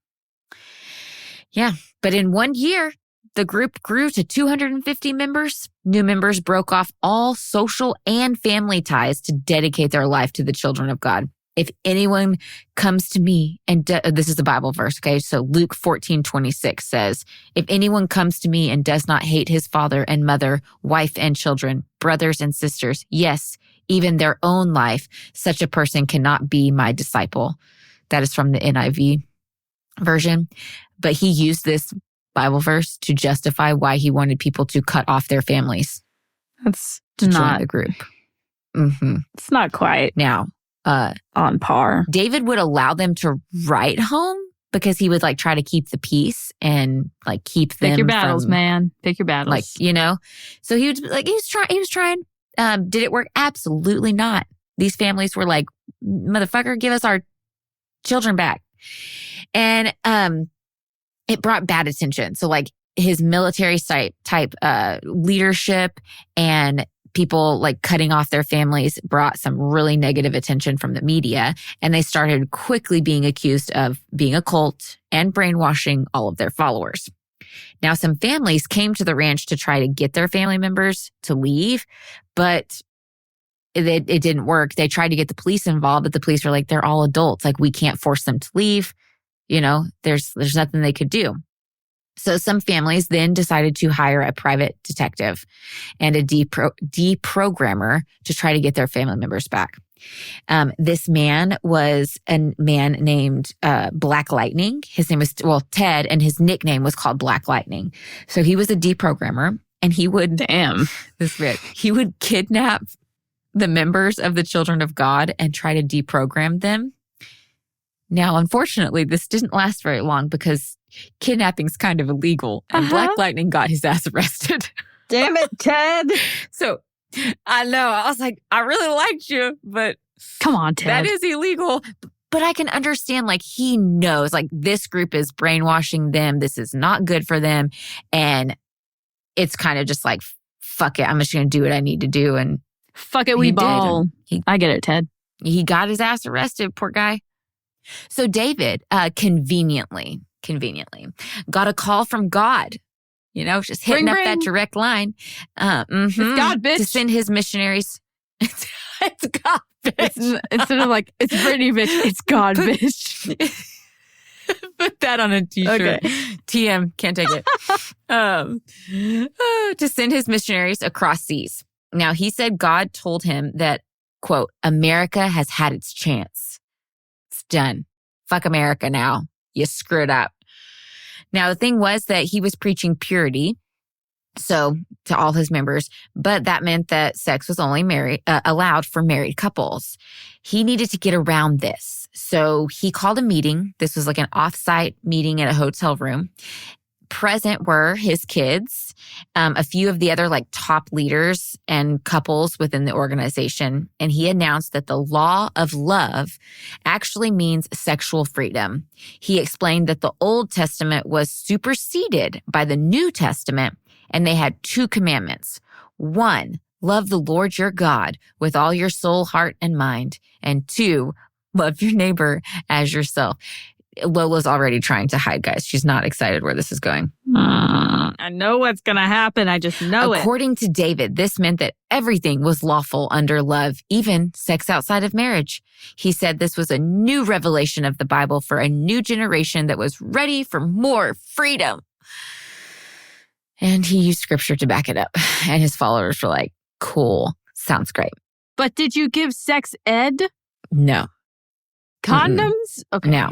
But in 1 year, the group grew to 250 members. New members broke off all social and family ties to dedicate their life to the children of God. If anyone comes to me and this is a Bible verse, okay? So Luke 14:26 says, if anyone comes to me and does not hate his father and mother, wife and children, brothers and sisters, yes, even their own life, such a person cannot be my disciple. That is from the NIV version. But he used this Bible verse to justify why he wanted people to cut off their families. That's to not join the group. It's not quite now on par. David would allow them to write home because he would like try to keep the peace and like keep them. Pick your battles, from, man. Pick your battles. Like, So he would like he was trying. Did it work? Absolutely not. These families were like, motherfucker, give us our children back. And it brought bad attention. So like his military type leadership and people like cutting off their families brought some really negative attention from the media. And they started quickly being accused of being a cult and brainwashing all of their followers. Now, some families came to the ranch to try to get their family members to leave, but it didn't work. They tried to get the police involved, but the police were like, they're all adults. Like, we can't force them to leave. There's nothing they could do. So some families then decided to hire a private detective and a deprogrammer to try to get their family members back. This man was a man named Black Lightning. His name was, Ted, and his nickname was called Black Lightning. So he was a deprogrammer, and he would, he would kidnap the members of the Children of God and try to deprogram them. Now, unfortunately, this didn't last very long because kidnapping's kind of illegal, and Black Lightning got his ass arrested. Damn it, Ted. So I know. I was like, I really liked you, but come on, Ted. That is illegal. But I can understand, like, he knows, like, this group is brainwashing them. This is not good for them. And it's kind of just like, fuck it. I'm just going to do what I need to do. And fuck it, we ball. I get it, Ted. He got his ass arrested, poor guy. So David, conveniently, got a call from God, just hitting up that direct line. It's God, bitch. To send his missionaries. It's God, bitch. Instead of like, it's Brittany, bitch, it's God, bitch. Put that on a t-shirt. Okay. TM, can't take it. To send his missionaries across seas. Now, he said God told him that, quote, America has had its chance. It's done. Fuck America now. You screwed up. Now, the thing was that he was preaching purity, so to all his members, but that meant that sex was only allowed for married couples. He needed to get around this. So he called a meeting. This was like an off-site meeting at a hotel room. Present were his kids, a few of the other like top leaders and couples within the organization. And he announced that the law of love actually means sexual freedom. He explained that the Old Testament was superseded by the New Testament, and they had 2 commandments. 1, love the Lord your God with all your soul, heart, and mind. And 2, love your neighbor as yourself. Lola's already trying to hide, guys. She's not excited where this is going. I know what's going to happen. I just know According to David, this meant that everything was lawful under love, even sex outside of marriage. He said this was a new revelation of the Bible for a new generation that was ready for more freedom. And he used scripture to back it up. And his followers were like, cool, sounds great. But did you give sex ed? No. Condoms? Okay. No.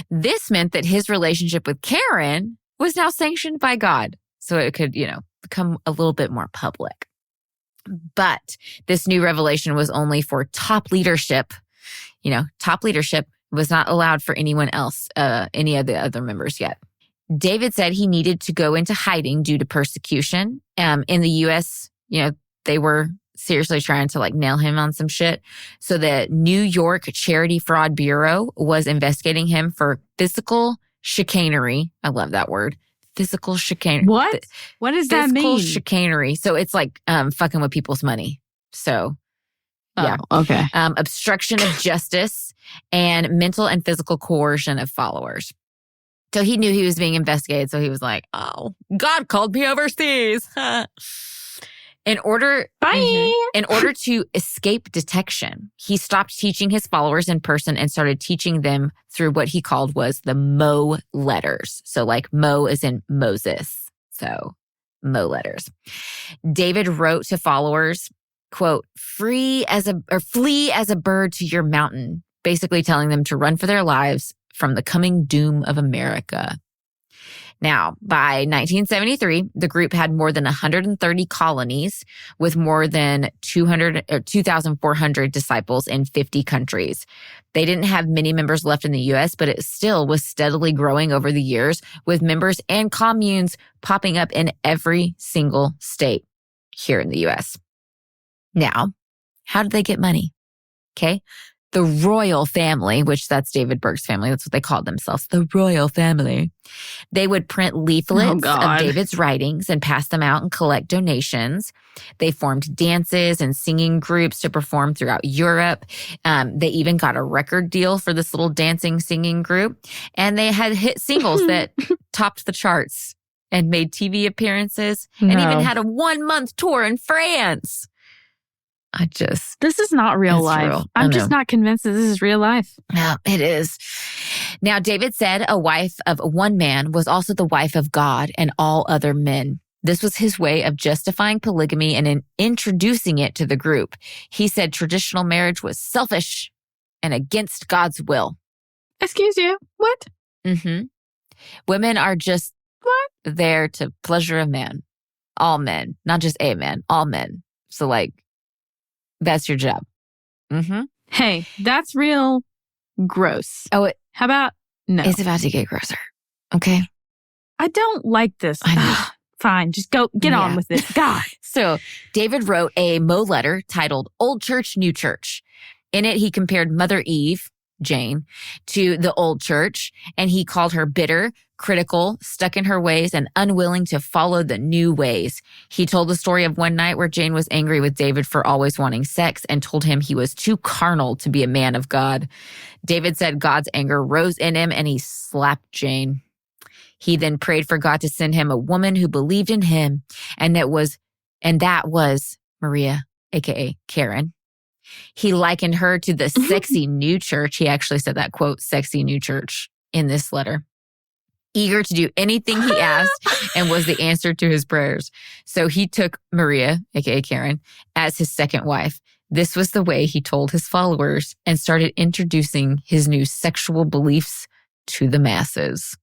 This meant that his relationship with Karen was now sanctioned by God. So it could, become a little bit more public. But this new revelation was only for top leadership. Top leadership was not allowed for anyone else, any of the other members yet. David said he needed to go into hiding due to persecution. In the U.S., they were seriously trying to nail him on some shit. So the New York Charity Fraud Bureau was investigating him for physical chicanery. I love that word. Physical chicanery. What? What does that mean? Physical chicanery. So it's like fucking with people's money. So yeah. Okay. Obstruction of justice and mental and physical coercion of followers. So he knew he was being investigated. So he was like, oh, God called me overseas. In order to escape detection, he stopped teaching his followers in person and started teaching them through what he called was the Mo letters. So like Mo is in Moses. So Mo letters. David wrote to followers, quote, flee as a bird to your mountain, basically telling them to run for their lives from the coming doom of America. Now, by 1973, the group had more than 130 colonies with more than 2,400 disciples in 50 countries. They didn't have many members left in the U.S., but it still was steadily growing over the years, with members and communes popping up in every single state here in the U.S. Now, how did they get money? Okay. The royal family, which that's David Berg's family, that's what they called themselves, the royal family. They would print leaflets of David's writings and pass them out and collect donations. They formed dances and singing groups to perform throughout Europe. They even got a record deal for this little dancing singing group. And they had hit singles that topped the charts and made TV appearances and even had a 1-month tour in France. This is not real life. Real. I'm just not convinced that this is real life. No, it is. Now, David said a wife of one man was also the wife of God and all other men. This was his way of justifying polygamy and in introducing it to the group. He said traditional marriage was selfish and against God's will. Excuse you? What? Mm-hmm. Women are just there to pleasure a man. All men, not just a man, all men. So that's your job. Mm-hmm. Hey, that's real gross. Oh, how about no? It's about to get grosser. Okay. I don't like this. I know. Fine, just get on with it. God. So David wrote a Mo letter titled Old Church, New Church. In it, he compared Mother Eve, Jane, to the old church, and he called her bitter, critical, stuck in her ways, and unwilling to follow the new ways. He told the story of one night where Jane was angry with David for always wanting sex and told him he was too carnal to be a man of God. David said God's anger rose in him and he slapped Jane. He then prayed for God to send him a woman who believed in him, and that was Maria, aka Karen. He likened her to the sexy new church. He actually said that, quote, sexy new church in this letter. Eager to do anything he asked and was the answer to his prayers. So he took Maria, aka Karen, as his second wife. This was the way he told his followers and started introducing his new sexual beliefs to the masses.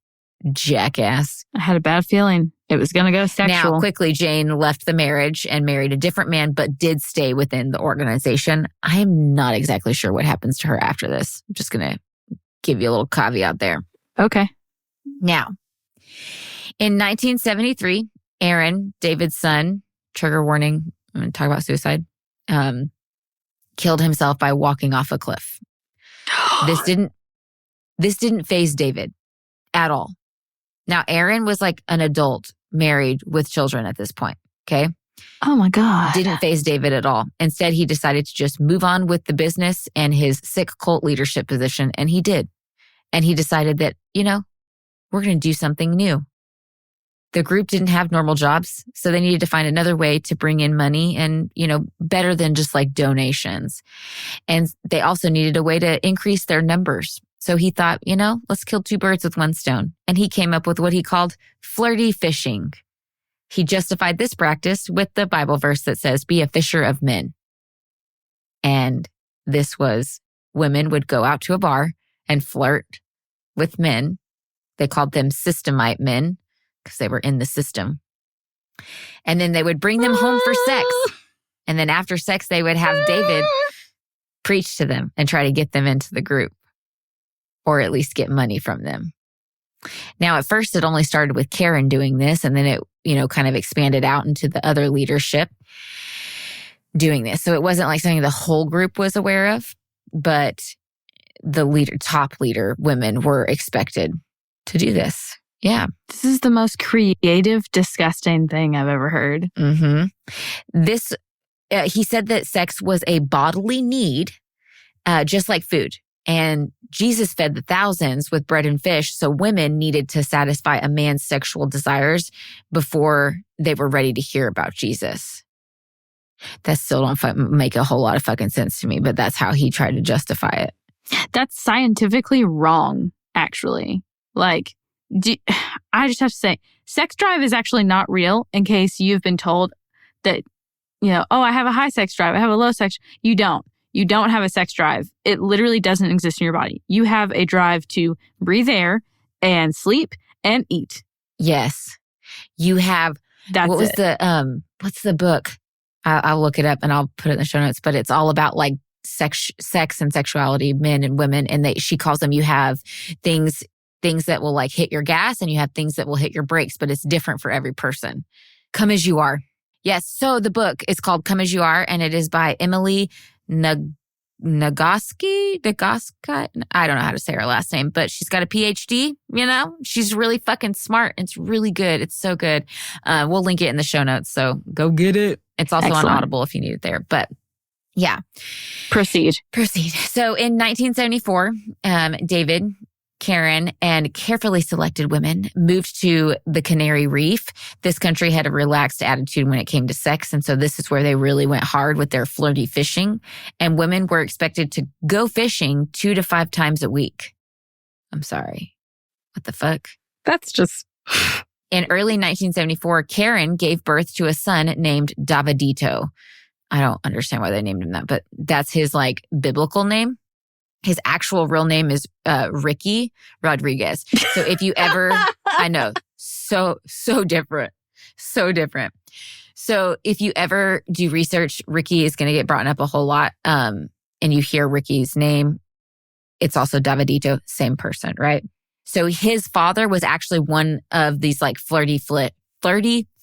Jackass. I had a bad feeling it was going to go sexual. Now, quickly, Jane left the marriage and married a different man, but did stay within the organization. I am not exactly sure what happens to her after this. I'm just going to give you a little caveat there. Okay. Now, in 1973, Aaron, David's son, trigger warning, I'm going to talk about suicide, killed himself by walking off a cliff. This didn't faze David at all. Now, Aaron was like an adult, married with children at this point, okay? Oh my God. Didn't faze David at all. Instead, he decided to just move on with the business and his sick cult leadership position, and he did. And he decided that, we're going to do something new. The group didn't have normal jobs, so they needed to find another way to bring in money and, better than just like donations. And they also needed a way to increase their numbers. So he thought, let's kill two birds with one stone. And he came up with what he called flirty fishing. He justified this practice with the Bible verse that says, be a fisher of men. And this was women would go out to a bar and flirt with men. They called them systemite men because they were in the system. And then they would bring them home for sex. And then after sex, they would have David preach to them and try to get them into the group, or at least get money from them. Now, at first, it only started with Karen doing this, and then it, kind of expanded out into the other leadership doing this. So it wasn't like something the whole group was aware of, but the top leader women were expected to do this. Yeah. This is the most creative, disgusting thing I've ever heard. Mm-hmm. He said that sex was a bodily need, just like food. And Jesus fed the thousands with bread and fish, so women needed to satisfy a man's sexual desires before they were ready to hear about Jesus. That still don't make a whole lot of fucking sense to me, but that's how he tried to justify it. That's scientifically wrong, actually. Like, I just have to say, sex drive is actually not real, in case you've been told that, I have a high sex drive, I have a low sex. You don't. You don't have a sex drive. It literally doesn't exist in your body. You have a drive to breathe air and sleep and eat. Yes. You have, what's the book? I'll look it up and I'll put it in the show notes, but it's all about like sex and sexuality, men and women. And she calls them, you have things that will like hit your gas and you have things that will hit your brakes, but it's different for every person. Come As You Are. Yes. So the book is called Come As You Are, and it is by Emily Nagoski. I don't know how to say her last name, but she's got a PhD, She's really fucking smart. It's really good. It's so good. We'll link it in the show notes, so go get it. It's also on Audible if you need it there. But yeah. Proceed. So in 1974, David, Karen, and carefully selected women moved to the Canary Reef. This country had a relaxed attitude when it came to sex, and so this is where they really went hard with their flirty fishing. And women were expected to go fishing 2 to 5 times a week. I'm sorry. What the fuck? That's just... In early 1974, Karen gave birth to a son named Davidito. I don't understand why they named him that, but that's his like biblical name. His actual real name is Ricky Rodriguez. So if you ever, I know, so different. So different. So if you ever do research, Ricky is going to get brought up a whole lot. And you hear Ricky's name, it's also Davidito, same person, right? So his father was actually one of these like flirty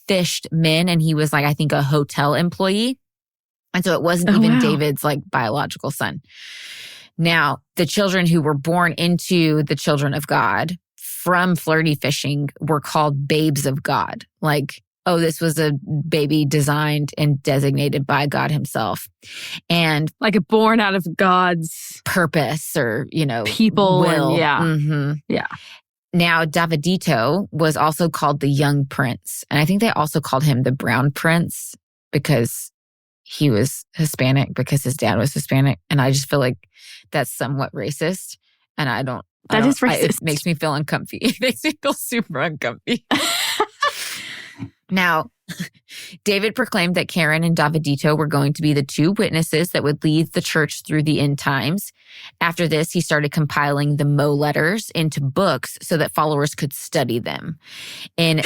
fished men. And he was like, I think a hotel employee. And so it wasn't even David's like biological son. Now, the children who were born into the children of God from flirty fishing were called babes of God. Like, oh, this was a baby designed and designated by God himself. And like born out of God's purpose or, people. Will. And, yeah. Mm-hmm. Yeah. Now, Davidito was also called the young prince. And I think they also called him the brown prince because he was Hispanic because his dad was Hispanic. And I just feel like that's somewhat racist. And That is racist. It makes me feel uncomfy. It makes me feel super uncomfy. Now, David proclaimed that Karen and Davidito were going to be the two witnesses that would lead the church through the end times. After this, he started compiling the Mo letters into books so that followers could study them. I'm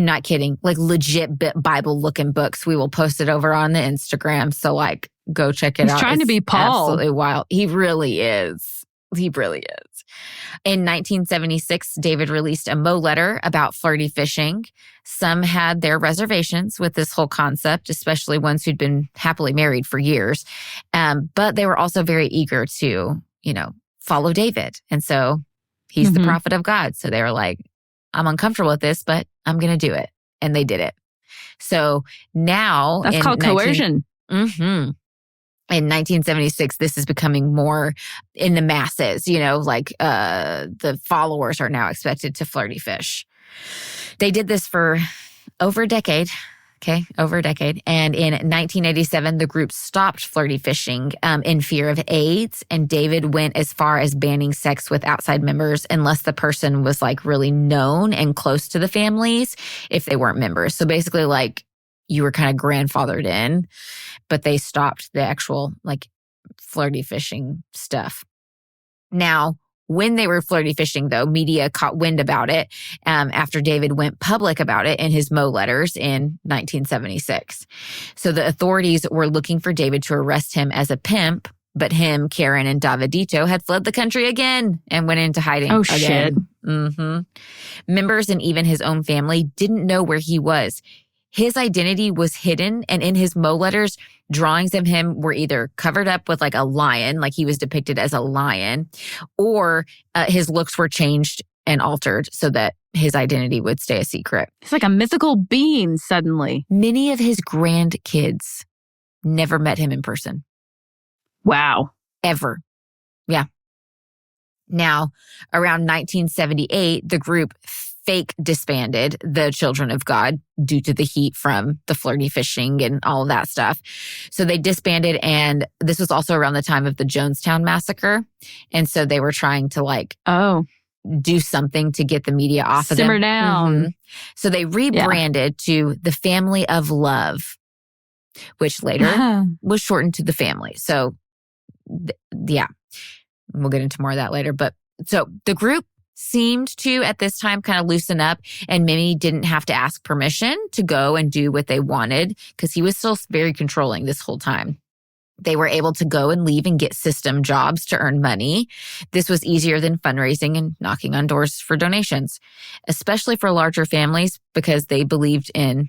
not kidding, like legit Bible-looking books. We will post it over on the Instagram. So like, go check it out. He's trying to be Paul. Absolutely wild. He really is. He really is. In 1976, David released a Mo letter about flirty fishing. Some had their reservations with this whole concept, especially ones who'd been happily married for years. But they were also very eager to, follow David. And so he's the prophet of God. So they were like, I'm uncomfortable with this, but I'm going to do it. And they did it. So now... That's called coercion. In 1976, this is becoming more in the masses, the followers are now expected to flirty fish. They did this for over a decade. And in 1987, the group stopped flirty fishing in fear of AIDS. And David went as far as banning sex with outside members unless the person was like really known and close to the families if they weren't members. So basically like, you were kind of grandfathered in, but they stopped the actual like flirty fishing stuff. Now, when they were flirty fishing, though, media caught wind about it after David went public about it in his Mo letters in 1976. So the authorities were looking for David to arrest him as a pimp, but him, Karen, and Davidito had fled the country again and went into hiding. Oh, again. shit. Members and even his own family didn't know where he was. His identity was hidden, and in his Mo letters, drawings of him were either covered up with like a lion, like he was depicted as a lion, or his looks were changed and altered so that his identity would stay a secret. It's like a mythical being suddenly. Many of his grandkids never met him in person. Wow. Ever. Yeah. Now, around 1978, the group fake disbanded the Children of God due to the heat from the flirty fishing and all of that stuff. So they disbanded, and this was also around the time of the Jonestown massacre. And so they were trying to do something to get the media off of them. Simmer down. So they rebranded to the Family of Love, which later was shortened to the Family. So we'll get into more of that later. But so the group seemed to, at this time, kind of loosen up, and Mimi didn't have to ask permission to go and do what they wanted because he was still very controlling this whole time. They were able to go and leave and get system jobs to earn money. This was easier than fundraising and knocking on doors for donations, especially for larger families because they believed in,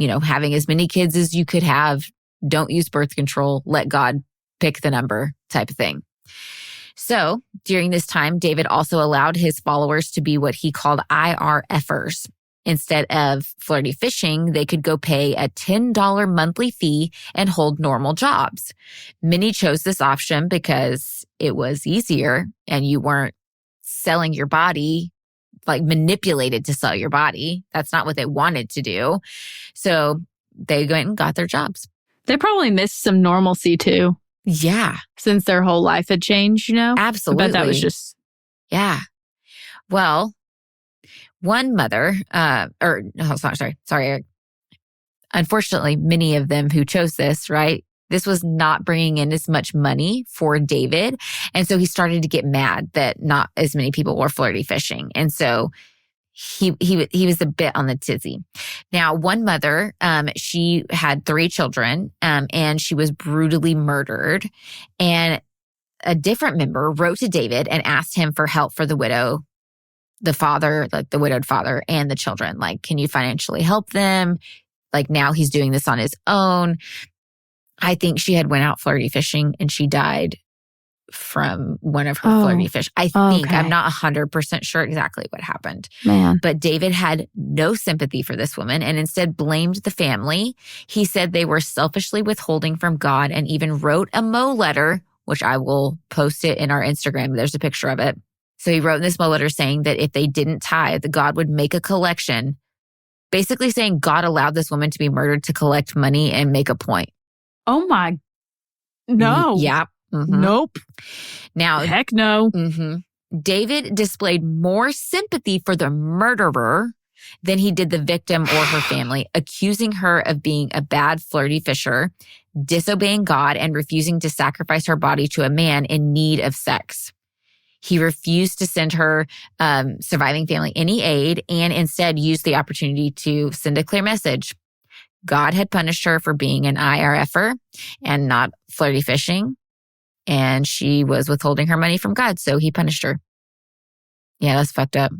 having as many kids as you could have. Don't use birth control. Let God pick the number type of thing. So during this time, David also allowed his followers to be what he called IRFers. Instead of flirty fishing, they could go pay a $10 monthly fee and hold normal jobs. Many chose this option because it was easier and you weren't selling your body, like manipulated to sell your body. That's not what they wanted to do. So they went and got their jobs. They probably missed some normalcy too. Yeah. Since their whole life had changed, Absolutely. But that was just... Yeah. Well, one mother, sorry. Unfortunately, many of them who chose this, right? This was not bringing in as much money for David. And so he started to get mad that not as many people were flirty fishing. And so he was a bit on the tizzy. Now, one mother, she had 3 children, and she was brutally murdered. And a different member wrote to David and asked him for help for the widowed father, and the children. Like, can you financially help them? Like, now he's doing this on his own. I think she had went out flirty fishing and she died from one of her flirty fish. I think. Okay. I'm not 100% sure exactly what happened. Man. But David had no sympathy for this woman and instead blamed the family. He said they were selfishly withholding from God and even wrote a Mo letter, which I will post it in our Instagram. There's a picture of it. So he wrote in this Mo letter saying that if they didn't tithe, God would make a collection, basically saying God allowed this woman to be murdered to collect money and make a point. Oh my. No. Yeah. Mm-hmm. Nope. Now, heck no. Mm-hmm. David displayed more sympathy for the murderer than he did the victim or her family, accusing her of being a bad flirty fisher, disobeying God, and refusing to sacrifice her body to a man in need of sex. He refused to send her surviving family any aid and instead used the opportunity to send a clear message. God had punished her for being an IRFer and not flirty fishing, and she was withholding her money from God, so he punished her. Yeah, that's fucked up.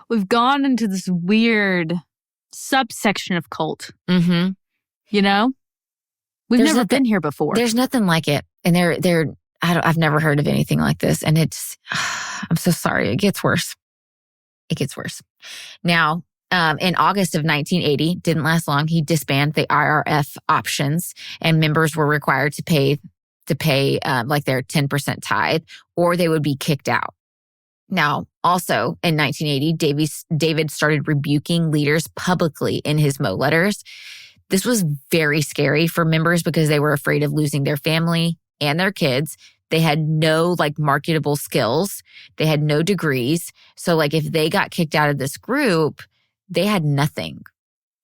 We've gone into this weird subsection of cult. Mm-hmm. You know? We've never been here before. There's nothing like it. And I've never heard of anything like this. And I'm so sorry. It gets worse. It gets worse. Now, in August of 1980, didn't last long, he disbanded the IRF options, and members were required to pay like their 10% tithe, or they would be kicked out. Now, also in 1980, David started rebuking leaders publicly in his Mo letters. This was very scary for members because they were afraid of losing their family and their kids. They had no marketable skills. They had no degrees. So if they got kicked out of this group, they had nothing.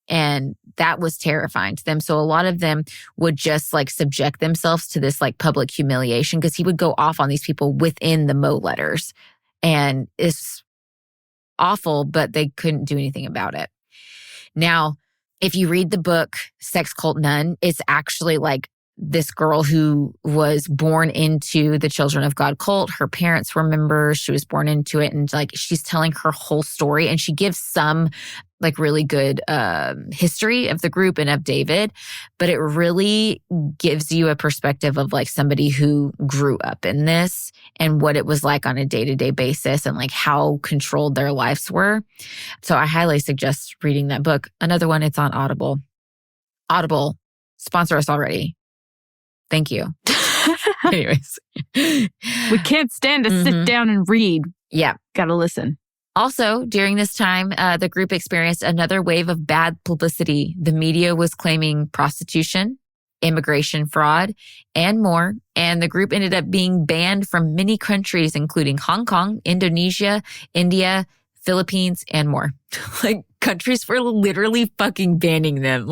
And that was terrifying to them. So a lot of them would just subject themselves to this public humiliation, because he would go off on these people within the Mo letters. And it's awful, but they couldn't do anything about it. Now, if you read the book Sex Cult Nun, it's actually this girl who was born into the Children of God cult. Her parents were members. She was born into it. And she's telling her whole story. And she gives some really good history of the group and of David. But it really gives you a perspective of somebody who grew up in this and what it was like on a day-to-day basis and how controlled their lives were. So I highly suggest reading that book. Another one, it's on Audible. Audible, sponsor us already. Thank you. Anyways. We can't stand to sit down and read. Yeah. Gotta listen. Also, during this time, the group experienced another wave of bad publicity. The media was claiming prostitution, immigration fraud, and more. And the group ended up being banned from many countries, including Hong Kong, Indonesia, India, Philippines, and more. Countries were literally fucking banning them.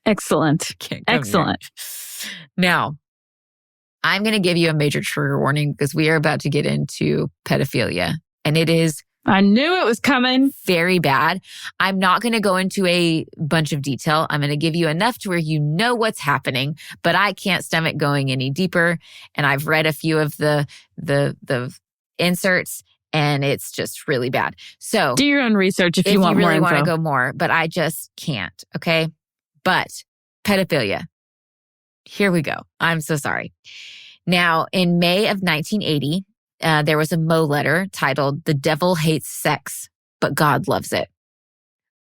Excellent. Excellent. Now, I'm going to give you a major trigger warning because we are about to get into pedophilia, and it is I knew it was coming. Very bad. I'm not going to go into a bunch of detail. I'm going to give you enough to where you know what's happening, but I can't stomach going any deeper. And I've read a few of the inserts, and it's just really bad. So do your own research if you want really more info. want to go more, but I just can't. Okay. But pedophilia. Here we go. I'm so sorry. Now, in May of 1980, there was a Mo letter titled "The Devil Hates Sex, but God Loves It."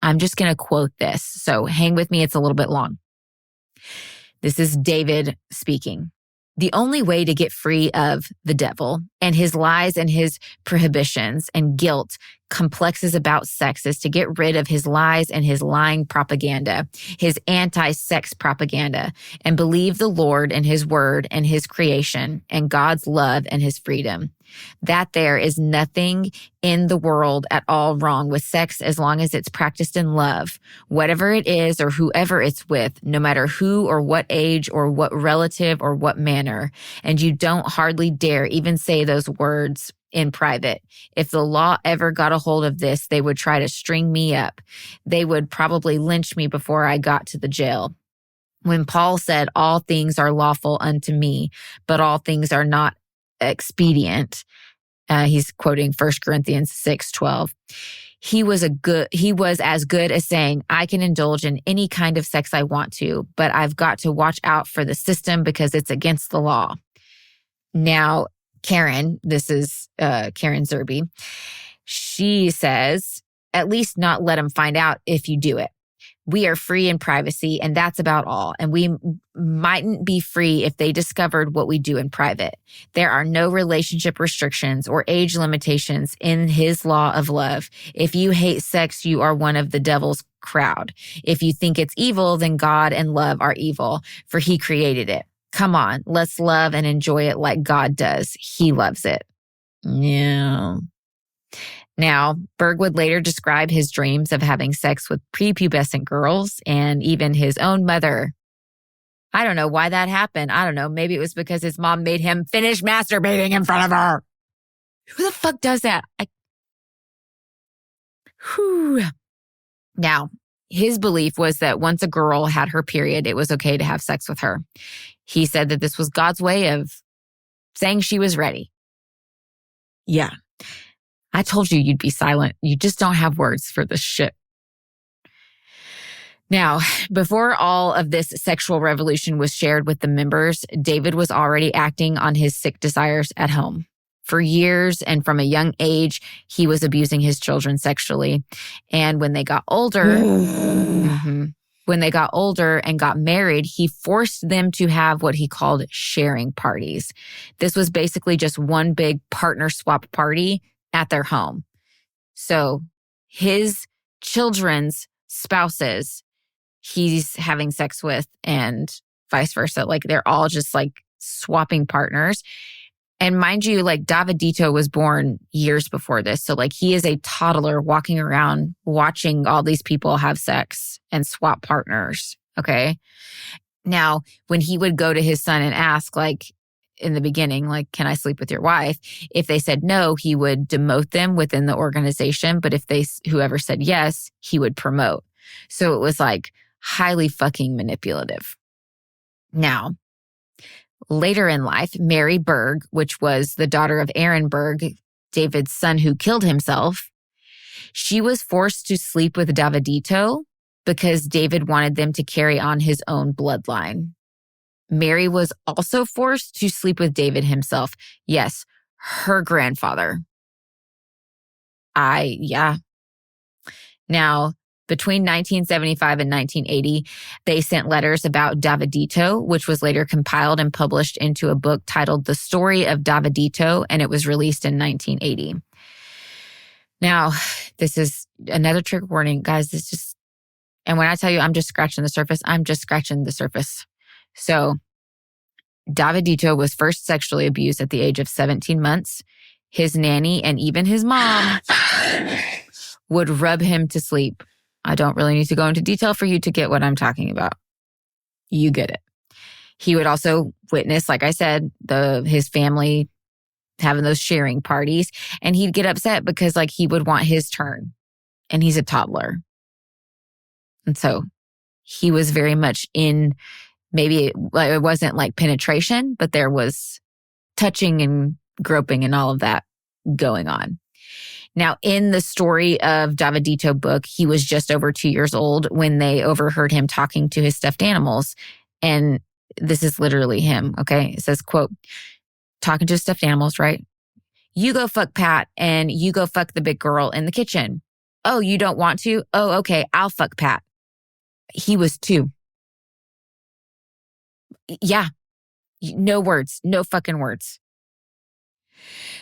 I'm just going to quote this. So hang with me. It's a little bit long. This is David speaking. The only way to get free of the devil and his lies and his prohibitions and guilt complexes about sex is to get rid of his lies and his lying propaganda, his anti-sex propaganda, and believe the Lord and his word and his creation and God's love and his freedom. That there is nothing in the world at all wrong with sex as long as it's practiced in love, whatever it is or whoever it's with, no matter who or what age or what relative or what manner. And you don't hardly dare even say those words in private. If the law ever got a hold of this, they would try to string me up. They would probably lynch me before I got to the jail. When Paul said, all things are lawful unto me, but all things are not expedient. He's quoting 1 Corinthians 6:12. He was as good as saying, I can indulge in any kind of sex I want to, but I've got to watch out for the system because it's against the law. Now, Karen, this is Karen Zerby, she says, at least not let him find out if you do it. We are free in privacy, and that's about all. And we mightn't be free if they discovered what we do in private. There are no relationship restrictions or age limitations in his law of love. If you hate sex, you are one of the devil's crowd. If you think it's evil, then God and love are evil, for he created it. Come on, let's love and enjoy it like God does. He loves it. Yeah. Now, Berg would later describe his dreams of having sex with prepubescent girls and even his own mother. I don't know why that happened. I don't know. Maybe it was because his mom made him finish masturbating in front of her. Who the fuck does that? Now, his belief was that once a girl had her period, it was okay to have sex with her. He said that this was God's way of saying she was ready. Yeah. I told you you'd be silent. You just don't have words for this shit. Now, before all of this sexual revolution was shared with the members, David was already acting on his sick desires at home. For years and from a young age, he was abusing his children sexually. And when they got older, when they got older and got married, he forced them to have what he called sharing parties. This was basically just one big partner swap party at their home. So his children's spouses, he's having sex with, and vice versa. Like, they're all just like swapping partners. And mind you, like, Davidito was born years before this. So like, he is a toddler walking around watching all these people have sex and swap partners. Okay. Now, when he would go to his son and ask, like, in the beginning, like, can I sleep with your wife? If they said no, he would demote them within the organization. But if whoever said yes, he would promote. So it was like highly fucking manipulative. Now, later in life, Mary Berg, which was the daughter of Aaron Berg, David's son who killed himself, she was forced to sleep with Davidito because David wanted them to carry on his own bloodline. Mary was also forced to sleep with David himself. Yes, her grandfather. Now, between 1975 and 1980, they sent letters about Davidito, which was later compiled and published into a book titled The Story of Davidito, and it was released in 1980. Now, this is another trigger warning, guys. And when I tell you I'm just scratching the surface, I'm just scratching the surface. So, Davidito was first sexually abused at the age of 17 months. His nanny and even his mom would rub him to sleep. I don't really need to go into detail for you to get what I'm talking about. You get it. He would also witness, like I said, his family having those sharing parties, and he'd get upset because like he would want his turn, and he's a toddler. And so he was very much in, maybe it wasn't like penetration, but there was touching and groping and all of that going on. Now, in the Story of Davidito book, he was just over 2 years old when they overheard him talking to his stuffed animals. And this is literally him, okay? It says, quote, talking to his stuffed animals, right? You go fuck Pat and you go fuck the big girl in the kitchen. Oh, you don't want to? Oh, okay, I'll fuck Pat. He was 2. Yeah. No words. No fucking words.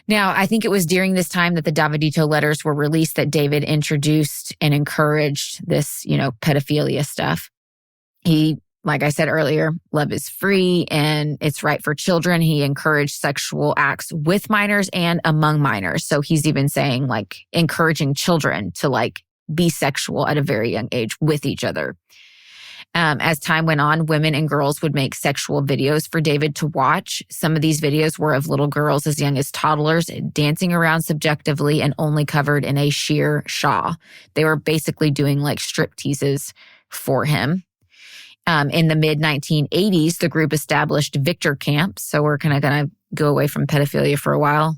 Now, I think it was during this time that the Davidito letters were released that David introduced and encouraged this, pedophilia stuff. He, like I said earlier, love is free and it's right for children. He encouraged sexual acts with minors and among minors. So he's even saying like encouraging children to like be sexual at a very young age with each other. As time went on, women and girls would make sexual videos for David to watch. Some of these videos were of little girls as young as toddlers dancing around subjectively and only covered in a sheer shawl. They were basically doing like strip teases for him. In the mid-1980s, the group established Victor camps. So we're kind of going to go away from pedophilia for a while.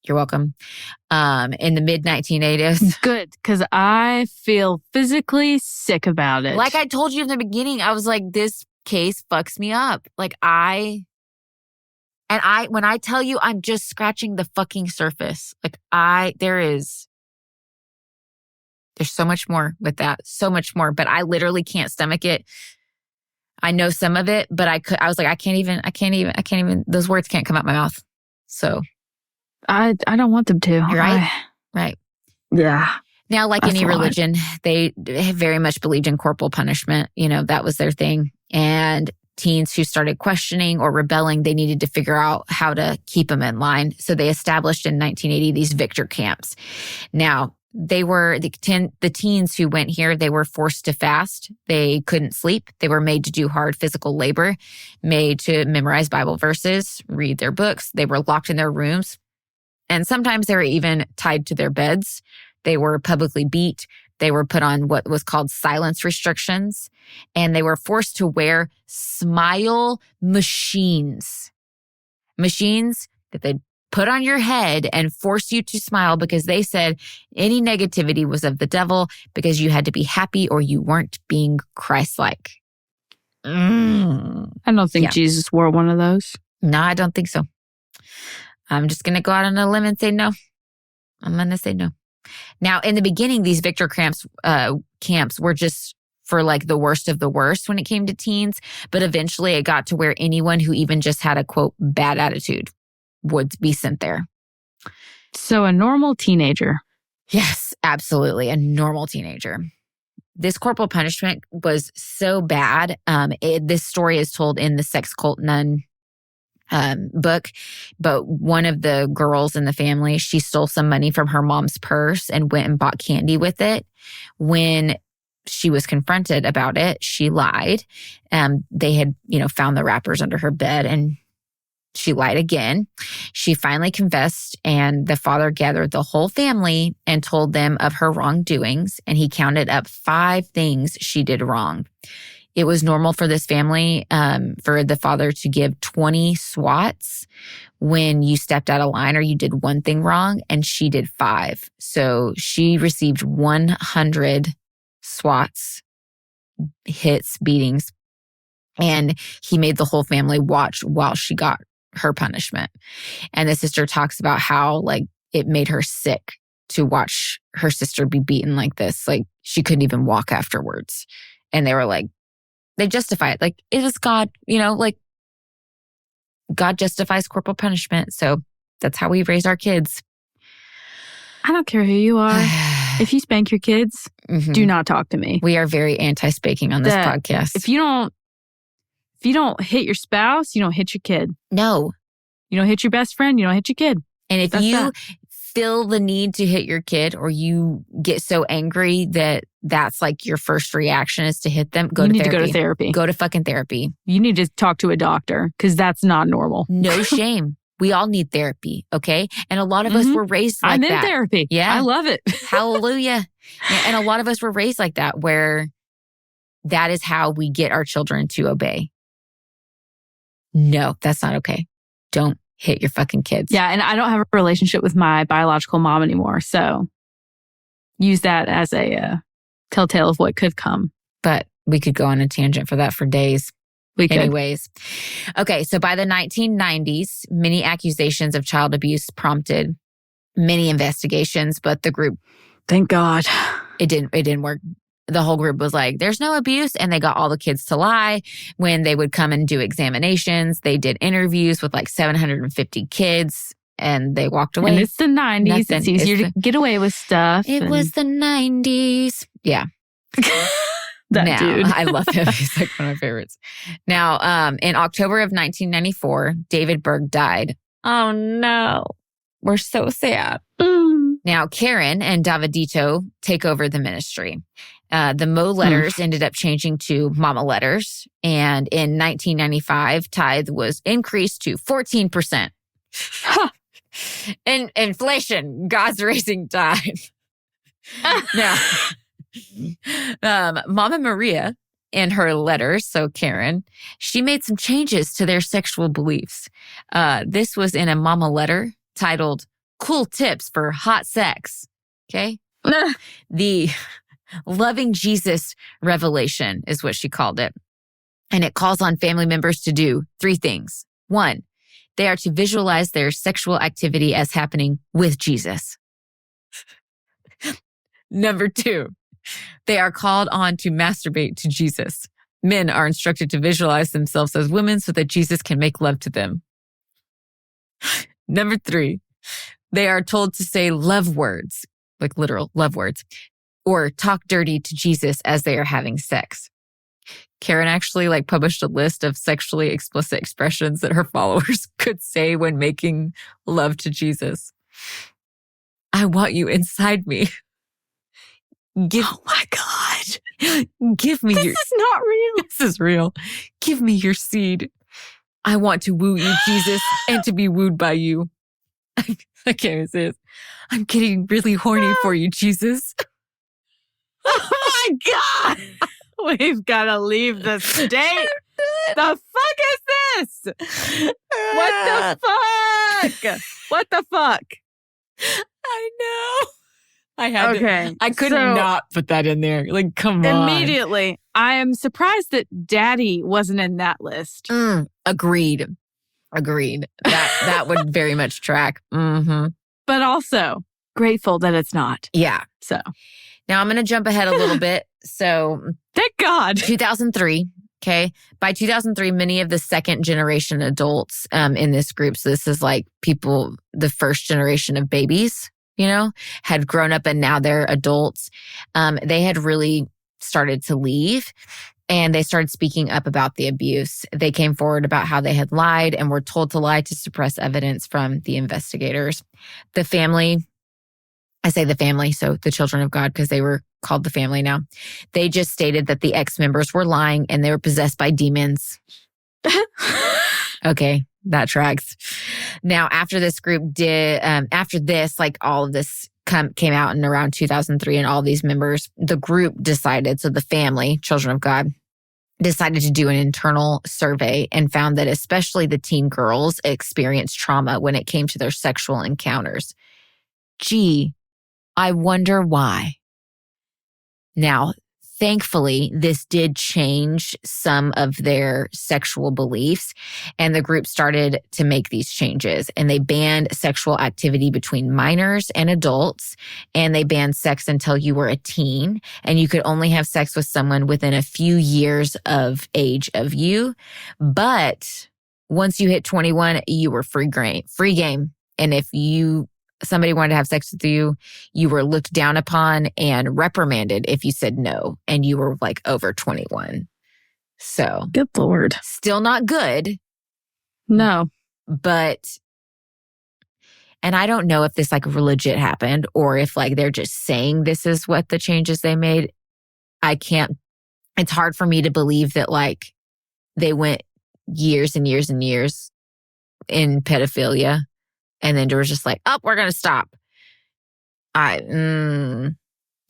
You're welcome. In the mid-1980s. Good, because I feel physically sick about it. Like I told you in the beginning, I was like, this case fucks me up. Like when I tell you I'm just scratching the fucking surface, like there's so much more with that, so much more, but I literally can't stomach it. I know some of it, but I was like, I can't even, those words can't come out my mouth. So. I don't want them to. Right? Right. Yeah. Now, like any religion, they very much believed in corporal punishment. That was their thing. And teens who started questioning or rebelling, they needed to figure out how to keep them in line. So they established in 1980 these Victor camps. Now, they were the teens who went here, they were forced to fast. They couldn't sleep. They were made to do hard physical labor, made to memorize Bible verses, read their books. They were locked in their rooms. And sometimes they were even tied to their beds. They were publicly beat. They were put on what was called silence restrictions. And they were forced to wear smile machines. Machines that they put on your head and force you to smile because they said any negativity was of the devil because you had to be happy or you weren't being Christ-like. I don't think Jesus wore one of those. No, I don't think so. I'm just going to go out on a limb and say no. I'm going to say no. Now, in the beginning, these Victor camps were just for like the worst of the worst when it came to teens. But eventually it got to where anyone who even just had a, quote, bad attitude would be sent there. So a normal teenager. Yes, absolutely. A normal teenager. This corporal punishment was so bad. This story is told in the Sex Cult Nun book, but one of the girls in the family, she stole some money from her mom's purse and went and bought candy with it. When she was confronted about it, she lied. They had, found the wrappers under her bed, and she lied again. She finally confessed, and the father gathered the whole family and told them of her wrongdoings, and he counted up 5 things she did wrong. It was normal for this family, for the father to give 20 swats when you stepped out of line or you did one thing wrong, and she did 5. So she received 100 swats, hits, beatings, and he made the whole family watch while she got her punishment. And the sister talks about how like it made her sick to watch her sister be beaten like this. Like she couldn't even walk afterwards. And they were like, they justify it. Like it was God, like God justifies corporal punishment. So that's how we raise our kids. I don't care who you are. If you spank your kids, do not talk to me. We are very anti-spanking on this podcast. If you don't hit your spouse, you don't hit your kid. No. You don't hit your best friend, you don't hit your kid. And if you feel the need to hit your kid or you get so angry that that's like your first reaction is to hit them, you need to go to therapy. Go to fucking therapy. You need to talk to a doctor because that's not normal. No shame. We all need therapy, okay? And a lot of us were raised like that. I'm in therapy. Yeah. I love it. Hallelujah. Yeah, and a lot of us were raised like that where that is how we get our children to obey. No, that's not okay. Don't hit your fucking kids. Yeah, and I don't have a relationship with my biological mom anymore. So use that as a telltale of what could come. But we could go on a tangent for that for days. We could. Anyways. Okay, so by the 1990s, many accusations of child abuse prompted many investigations, but the group... Thank God. It didn't work. The whole group was like, there's no abuse. And they got all the kids to lie. When they would come and do examinations, they did interviews with like 750 kids and they walked away. And it's the 90s. Nothing. It's easier to get away with stuff. It was the 90s. Yeah. Dude. I love him. He's like one of my favorites. Now, in October of 1994, David Berg died. Oh no. We're so sad. Now, Karen and Davidito take over the ministry. The Mo letters ended up changing to Mama letters. And in 1995, tithe was increased to 14%. Inflation, God's raising tithe. Now, Mama Maria in her letters, so Karen, she made some changes to their sexual beliefs. This was in a Mama letter titled Cool Tips for Hot Sex. Okay? The Loving Jesus Revelation is what she called it. And it calls on family members to do 3 things. 1, they are to visualize their sexual activity as happening with Jesus. Number 2, they are called on to masturbate to Jesus. Men are instructed to visualize themselves as women so that Jesus can make love to them. Number 3, they are told to say love words, like literal love words, or talk dirty to Jesus as they are having sex. Karen actually like published a list of sexually explicit expressions that her followers could say when making love to Jesus. I want you inside me. Oh my God. Give me This is not real. This is real. Give me your seed. I want to woo you, Jesus, and to be wooed by you. I can't even say this. I'm getting really horny for you, Jesus. Oh my God. We've got to leave the state. The fuck is this? What the fuck? What the fuck? I know. I had Okay. I could not put that in there. Like, come on. Immediately, I am surprised that Daddy wasn't in that list. Agreed. That would very much track. Mm-hmm. But also grateful that it's not. Yeah. So now I'm going to jump ahead a little bit. So thank God. 2003. Okay. By 2003, many of the second generation adults in this group, so this is like people, the first generation of babies, you know, had grown up and now they're adults. They had really started to leave and they started speaking up about the abuse. They came forward about how they had lied and were told to lie to suppress evidence from the investigators. The family, I say the family, so the children of God, because they were called the family now. They just stated that the ex-members were lying and they were possessed by demons. Okay, that tracks. Now, after this group after this, like all of this came out in around 2003 and all these members, the group decided, so the family, children of God, decided to do an internal survey and found that especially the teen girls experienced trauma when it came to their sexual encounters. Gee, I wonder why. Now, thankfully, this did change some of their sexual beliefs, and the group started to make these changes. And they banned sexual activity between minors and adults, and they banned sex until you were a teen, and you could only have sex with someone within a few years of age of you. But once you hit 21, you were free game. And if somebody wanted to have sex with you, you were looked down upon and reprimanded if you said no and you were like over 21. So good Lord. Still not good. No. But, and I don't know if this like legit happened or if like they're just saying this is what the changes they made. It's hard for me to believe that like they went years and years and years in pedophilia. And then there was just like, oh, we're going to stop. Kind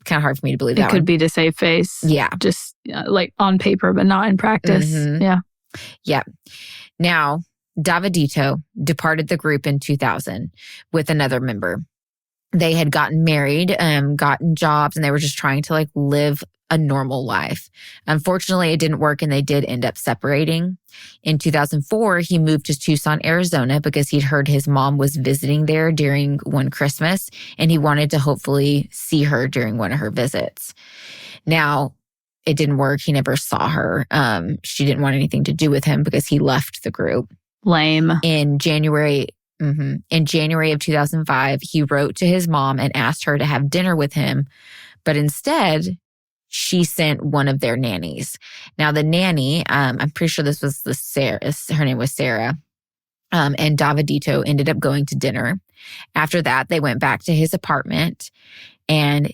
of hard for me to believe that it could be to save face. Yeah. Just like on paper, but not in practice. Mm-hmm. Yeah. Yeah. Now, Davidito departed the group in 2000 with another member. They had gotten married, gotten jobs, and they were just trying to like live a normal life. Unfortunately, it didn't work and they did end up separating. In 2004, he moved to Tucson, Arizona because he'd heard his mom was visiting there during one Christmas and he wanted to hopefully see her during one of her visits. Now, it didn't work. He never saw her. She didn't want anything to do with him because he left the group. Lame. In January of 2005, he wrote to his mom and asked her to have dinner with him, but instead, she sent one of their nannies. Now, the nanny, I'm pretty sure this was her name was Sarah, and Davidito ended up going to dinner. After that, they went back to his apartment, and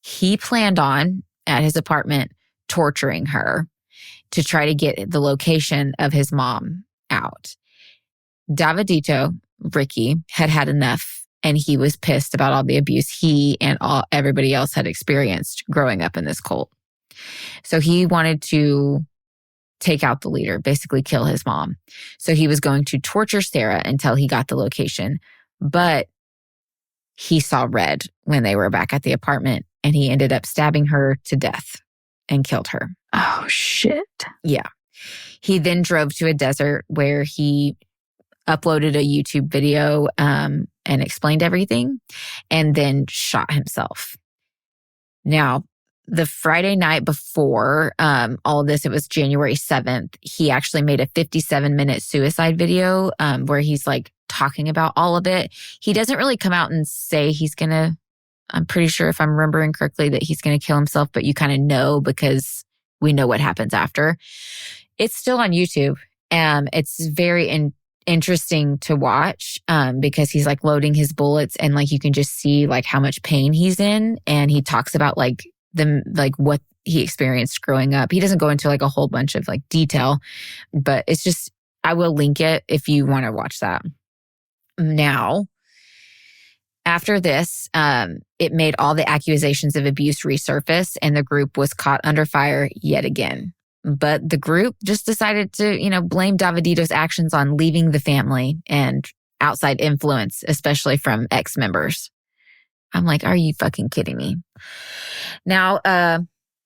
he planned on, at his apartment, torturing her to try to get the location of his mom out. Davidito, Ricky, had had enough. And he was pissed about all the abuse he and everybody else had experienced growing up in this cult. So he wanted to take out the leader, basically kill his mom. So he was going to torture Sarah until he got the location. But he saw red when they were back at the apartment and he ended up stabbing her to death and killed her. Oh, shit. Yeah. He then drove to a desert where he uploaded a YouTube video and explained everything, and then shot himself. Now, the Friday night before all of this, it was January 7th, he actually made a 57-minute suicide video where he's like talking about all of it. He doesn't really come out and say he's going to, I'm pretty sure if I'm remembering correctly that he's going to kill himself, but you kind of know because we know what happens after. It's still on YouTube. It's very interesting to watch because he's like loading his bullets and like you can just see like how much pain he's in. And he talks about like what he experienced growing up. He doesn't go into like a whole bunch of like detail, but it's just, I will link it if you want to watch that. Now, after this, it made all the accusations of abuse resurface and the group was caught under fire yet again. But the group just decided to, blame Davidito's actions on leaving the family and outside influence, especially from ex-members. I'm like, are you fucking kidding me? Now,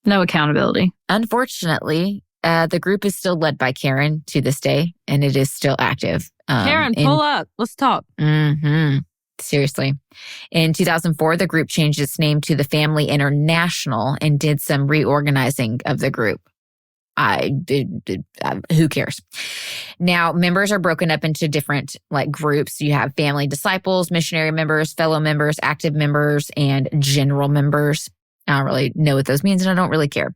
no accountability. Unfortunately, the group is still led by Karen to this day, and it is still active. Karen, pull up. Let's talk. Mm-hmm. Seriously. In 2004, the group changed its name to the Family International and did some reorganizing of the group. Who cares? Now, members are broken up into different like groups. You have family disciples, missionary members, fellow members, active members, and general members. I don't really know what those means and I don't really care.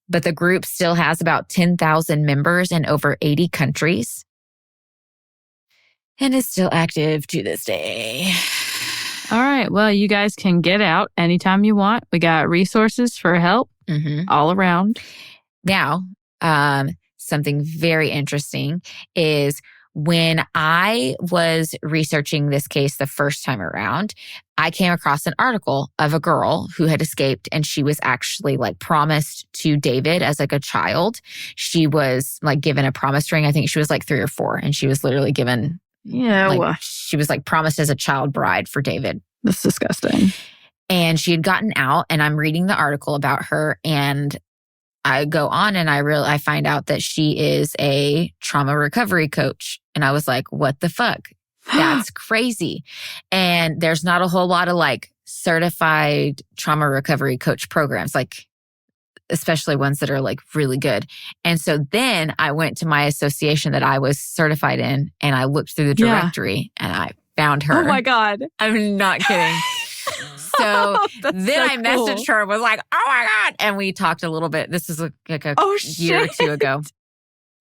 But the group still has about 10,000 members in over 80 countries. And is still active to this day. All right. Well, you guys can get out anytime you want. We got resources for help all around. Now, something very interesting is when I was researching this case the first time around, I came across an article of a girl who had escaped and she was actually like promised to David as like a child. She was like given a promise ring. I think she was like 3 or 4 and she was literally given, she was like promised as a child bride for David. That's disgusting. And she had gotten out and I'm reading the article about her and I go on and I find out that she is a trauma recovery coach. And I was like, what the fuck? That's crazy. And there's not a whole lot of like certified trauma recovery coach programs, like especially ones that are like really good. And so then I went to my association that I was certified in and I looked through the directory and I found her. Oh my God. I'm not kidding. So then I messaged her and was like, oh my God. And we talked a little bit. This is like a year or 2 ago.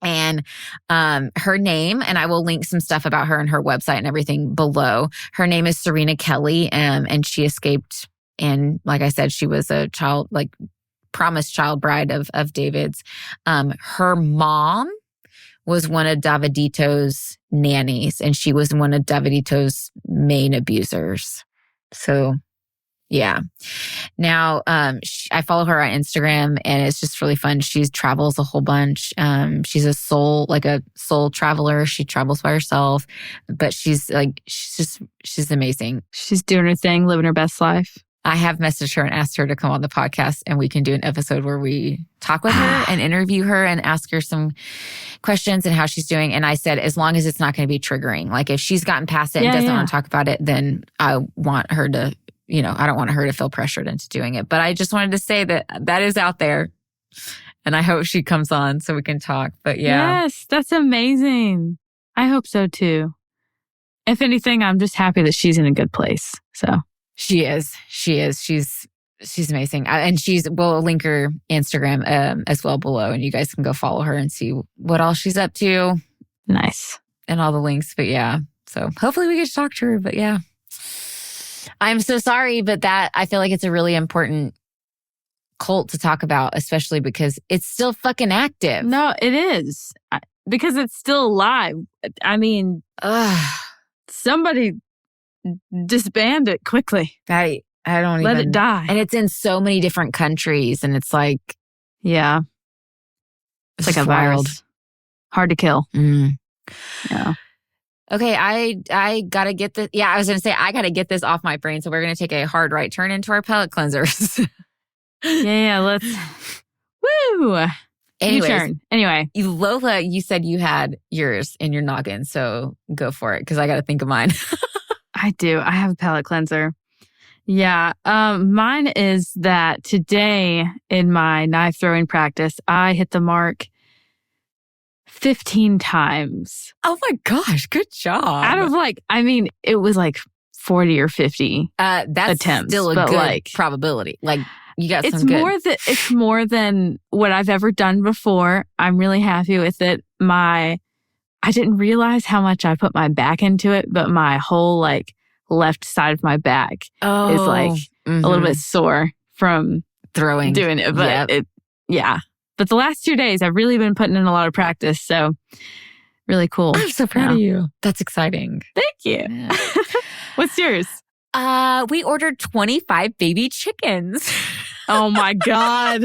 And her name, and I will link some stuff about her and her website and everything below. Her name is Serena Kelly, and she escaped. And like I said, she was a child, like promised child bride of David's. Her mom was one of Davidito's nannies, and she was one of Davidito's main abusers. So yeah. Now, I follow her on Instagram and it's just really fun. She travels a whole bunch. She's a soul traveler. She travels by herself, but she's amazing. She's doing her thing, living her best life. I have messaged her and asked her to come on the podcast and we can do an episode where we talk with her and interview her and ask her some questions and how she's doing. And I said, as long as it's not going to be triggering, like if she's gotten past it and doesn't want to talk about it, then I want her to, I don't want her to feel pressured into doing it. But I just wanted to say that is out there. And I hope she comes on so we can talk. But yeah. Yes, that's amazing. I hope so too. If anything, I'm just happy that she's in a good place. So she is. She's amazing. And we'll link her Instagram as well below. And you guys can go follow her and see what all she's up to. Nice. And all the links. But yeah. So hopefully we get to talk to her. But yeah. I'm so sorry, but I feel like it's a really important cult to talk about, especially because it's still fucking active. No, it is. Because it's still alive. I mean, somebody disband it quickly. I don't let it die. And it's in so many different countries and it's like, yeah. It's like a virus. Hard to kill. Yeah. Okay, I gotta get this. Yeah, I was gonna say I gotta get this off my brain. So we're gonna take a hard right turn into our palate cleansers. yeah, let's. Woo. Anyways, anyway, Lola, you said you had yours in your noggin, so go for it because I gotta think of mine. I do. I have a palate cleanser. Yeah, mine is that today in my knife throwing practice, I hit the mark 15 times. Oh my gosh, good job. Out of it was like 40 or 50 that's attempts. Still a good probability. Like You got it's some good. It's more than what I've ever done before. I'm really happy with it. I didn't realize how much I put my back into it, but my whole like left side of my back is like a little bit sore from doing it. But But the last 2 days, I've really been putting in a lot of practice. So really cool. I'm so proud of you. That's exciting. Thank you. Yeah. What's yours? We ordered 25 baby chickens. Oh my God.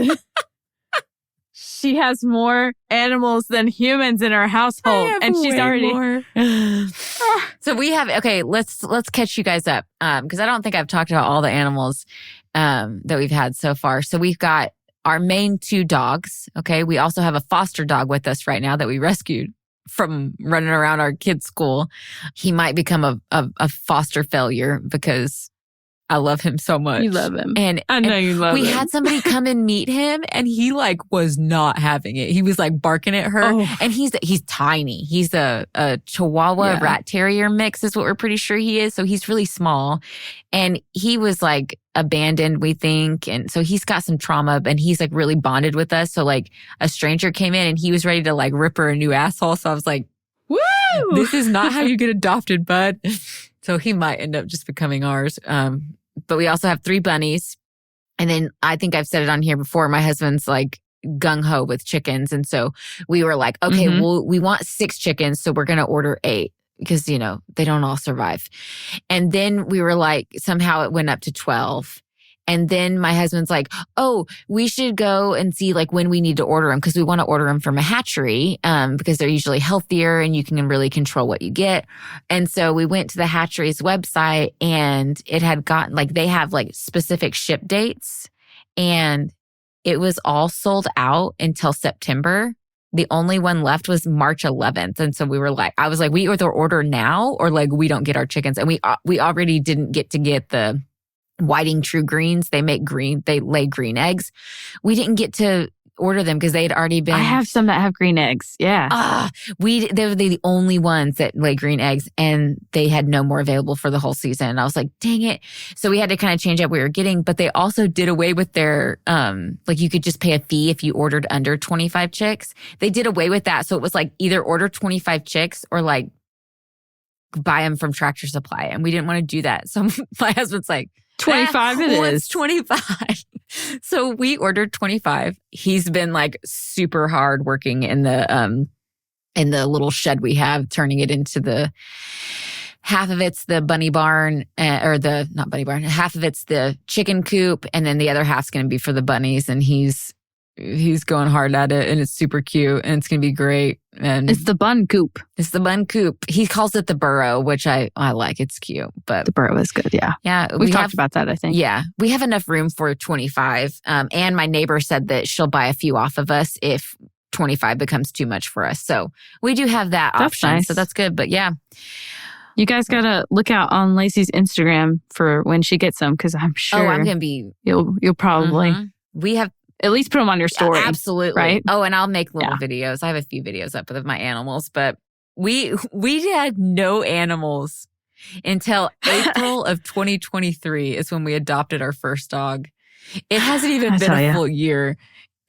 She has more animals than humans in her household. And she's already more. So we have, okay, let's catch you guys up. Because I don't think I've talked about all the animals that we've had so far. So we've got our main 2 dogs. Okay. We also have a foster dog with us right now that we rescued from running around our kids' school. He might become a foster failure because I love him so much. You love him. And I know you love him. We had somebody come and meet him and he like was not having it. He was like barking at her. And he's tiny. He's a Chihuahua rat terrier mix is what we're pretty sure he is. So he's really small. And he was like abandoned, we think. And so he's got some trauma and he's like really bonded with us. So like a stranger came in and he was ready to like rip her a new asshole. So I was like, woo! This is not how you get adopted, bud. So he might end up just becoming ours. But we also have 3 bunnies. And then I think I've said it on here before. My husband's like gung-ho with chickens. And so we were like, okay, well, we want 6 chickens. So we're going to order 8 because, you know, they don't all survive. And then we were like, somehow it went up to 12. And then my husband's like, oh, we should go and see like when we need to order them because we want to order them from a hatchery because they're usually healthier and you can really control what you get. And so we went to the hatchery's website and it had gotten like they have like specific ship dates and it was all sold out until September. The only one left was March 11th. And so we were like, I was like, we either order now or like we don't get our chickens. And we already didn't get the Whiting True Greens. They lay green eggs. We didn't get to order them because they had already been. I have some that have green eggs. Yeah. They were the only ones that lay green eggs and they had no more available for the whole season. And I was like, dang it. So we had to kind of change up what we were getting, but they also did away with their, like you could just pay a fee if you ordered under 25 chicks. They did away with that. So it was like either order 25 chicks or like buy them from Tractor Supply. And we didn't want to do that. So my husband's like, 25 it is. It's 25. So we ordered 25. He's been like super hard working in the little shed we have, turning it into the half of it's the bunny barn not bunny barn. Half of it's the chicken coop. And then the other half's going to be for the bunnies. And he's going hard at it and it's super cute and it's going to be great. And it's the bun coop. It's the bun coop. He calls it the burrow, which I like. It's cute, but the burrow is good. Yeah. Yeah. We've talked about that, I think. Yeah. We have enough room for 25. And my neighbor said that she'll buy a few off of us if 25 becomes too much for us. So we do have that option. Nice. So that's good. But yeah. You guys got to look out on Laci's Instagram for when she gets them because I'm sure. Oh, I'm going to be. You'll probably. We have. At least put them on your story. Absolutely. Right? Oh, and I'll make little videos. I have a few videos up of my animals, but we had no animals until April of 2023 is when we adopted our first dog. It hasn't even been a full year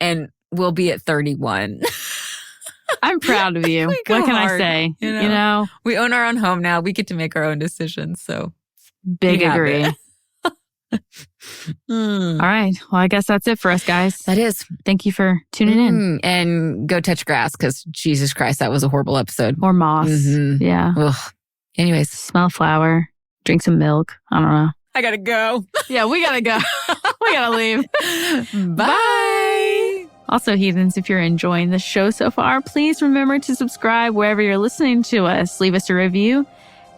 and we'll be at 31. I'm proud of you. What can I say? You know, we own our own home now. We get to make our own decisions. So big agree. All right. Well, I guess that's it for us, guys. That is. Thank you for tuning in. And go touch grass because Jesus Christ, that was a horrible episode. Or moss. Yeah. Ugh. Anyways. Smell flower. Drink some milk. I don't know. I gotta go. Yeah, we gotta go. We gotta leave. Bye. Also, heathens, if you're enjoying the show so far, please remember to subscribe wherever you're listening to us. Leave us a review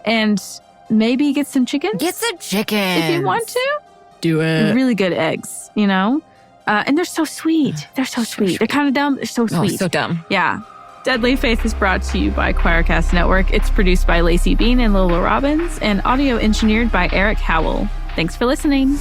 and maybe get some chickens. Get some chickens. If you want to. Do it. Really good eggs, you know? And they're so sweet. They're so sweet. They're kind of dumb. They're so sweet. Oh, so dumb. Yeah. Deadly Faith is brought to you by Choircast Network. It's produced by Laci Bean and Lola Robbins and audio engineered by Eric Howell. Thanks for listening.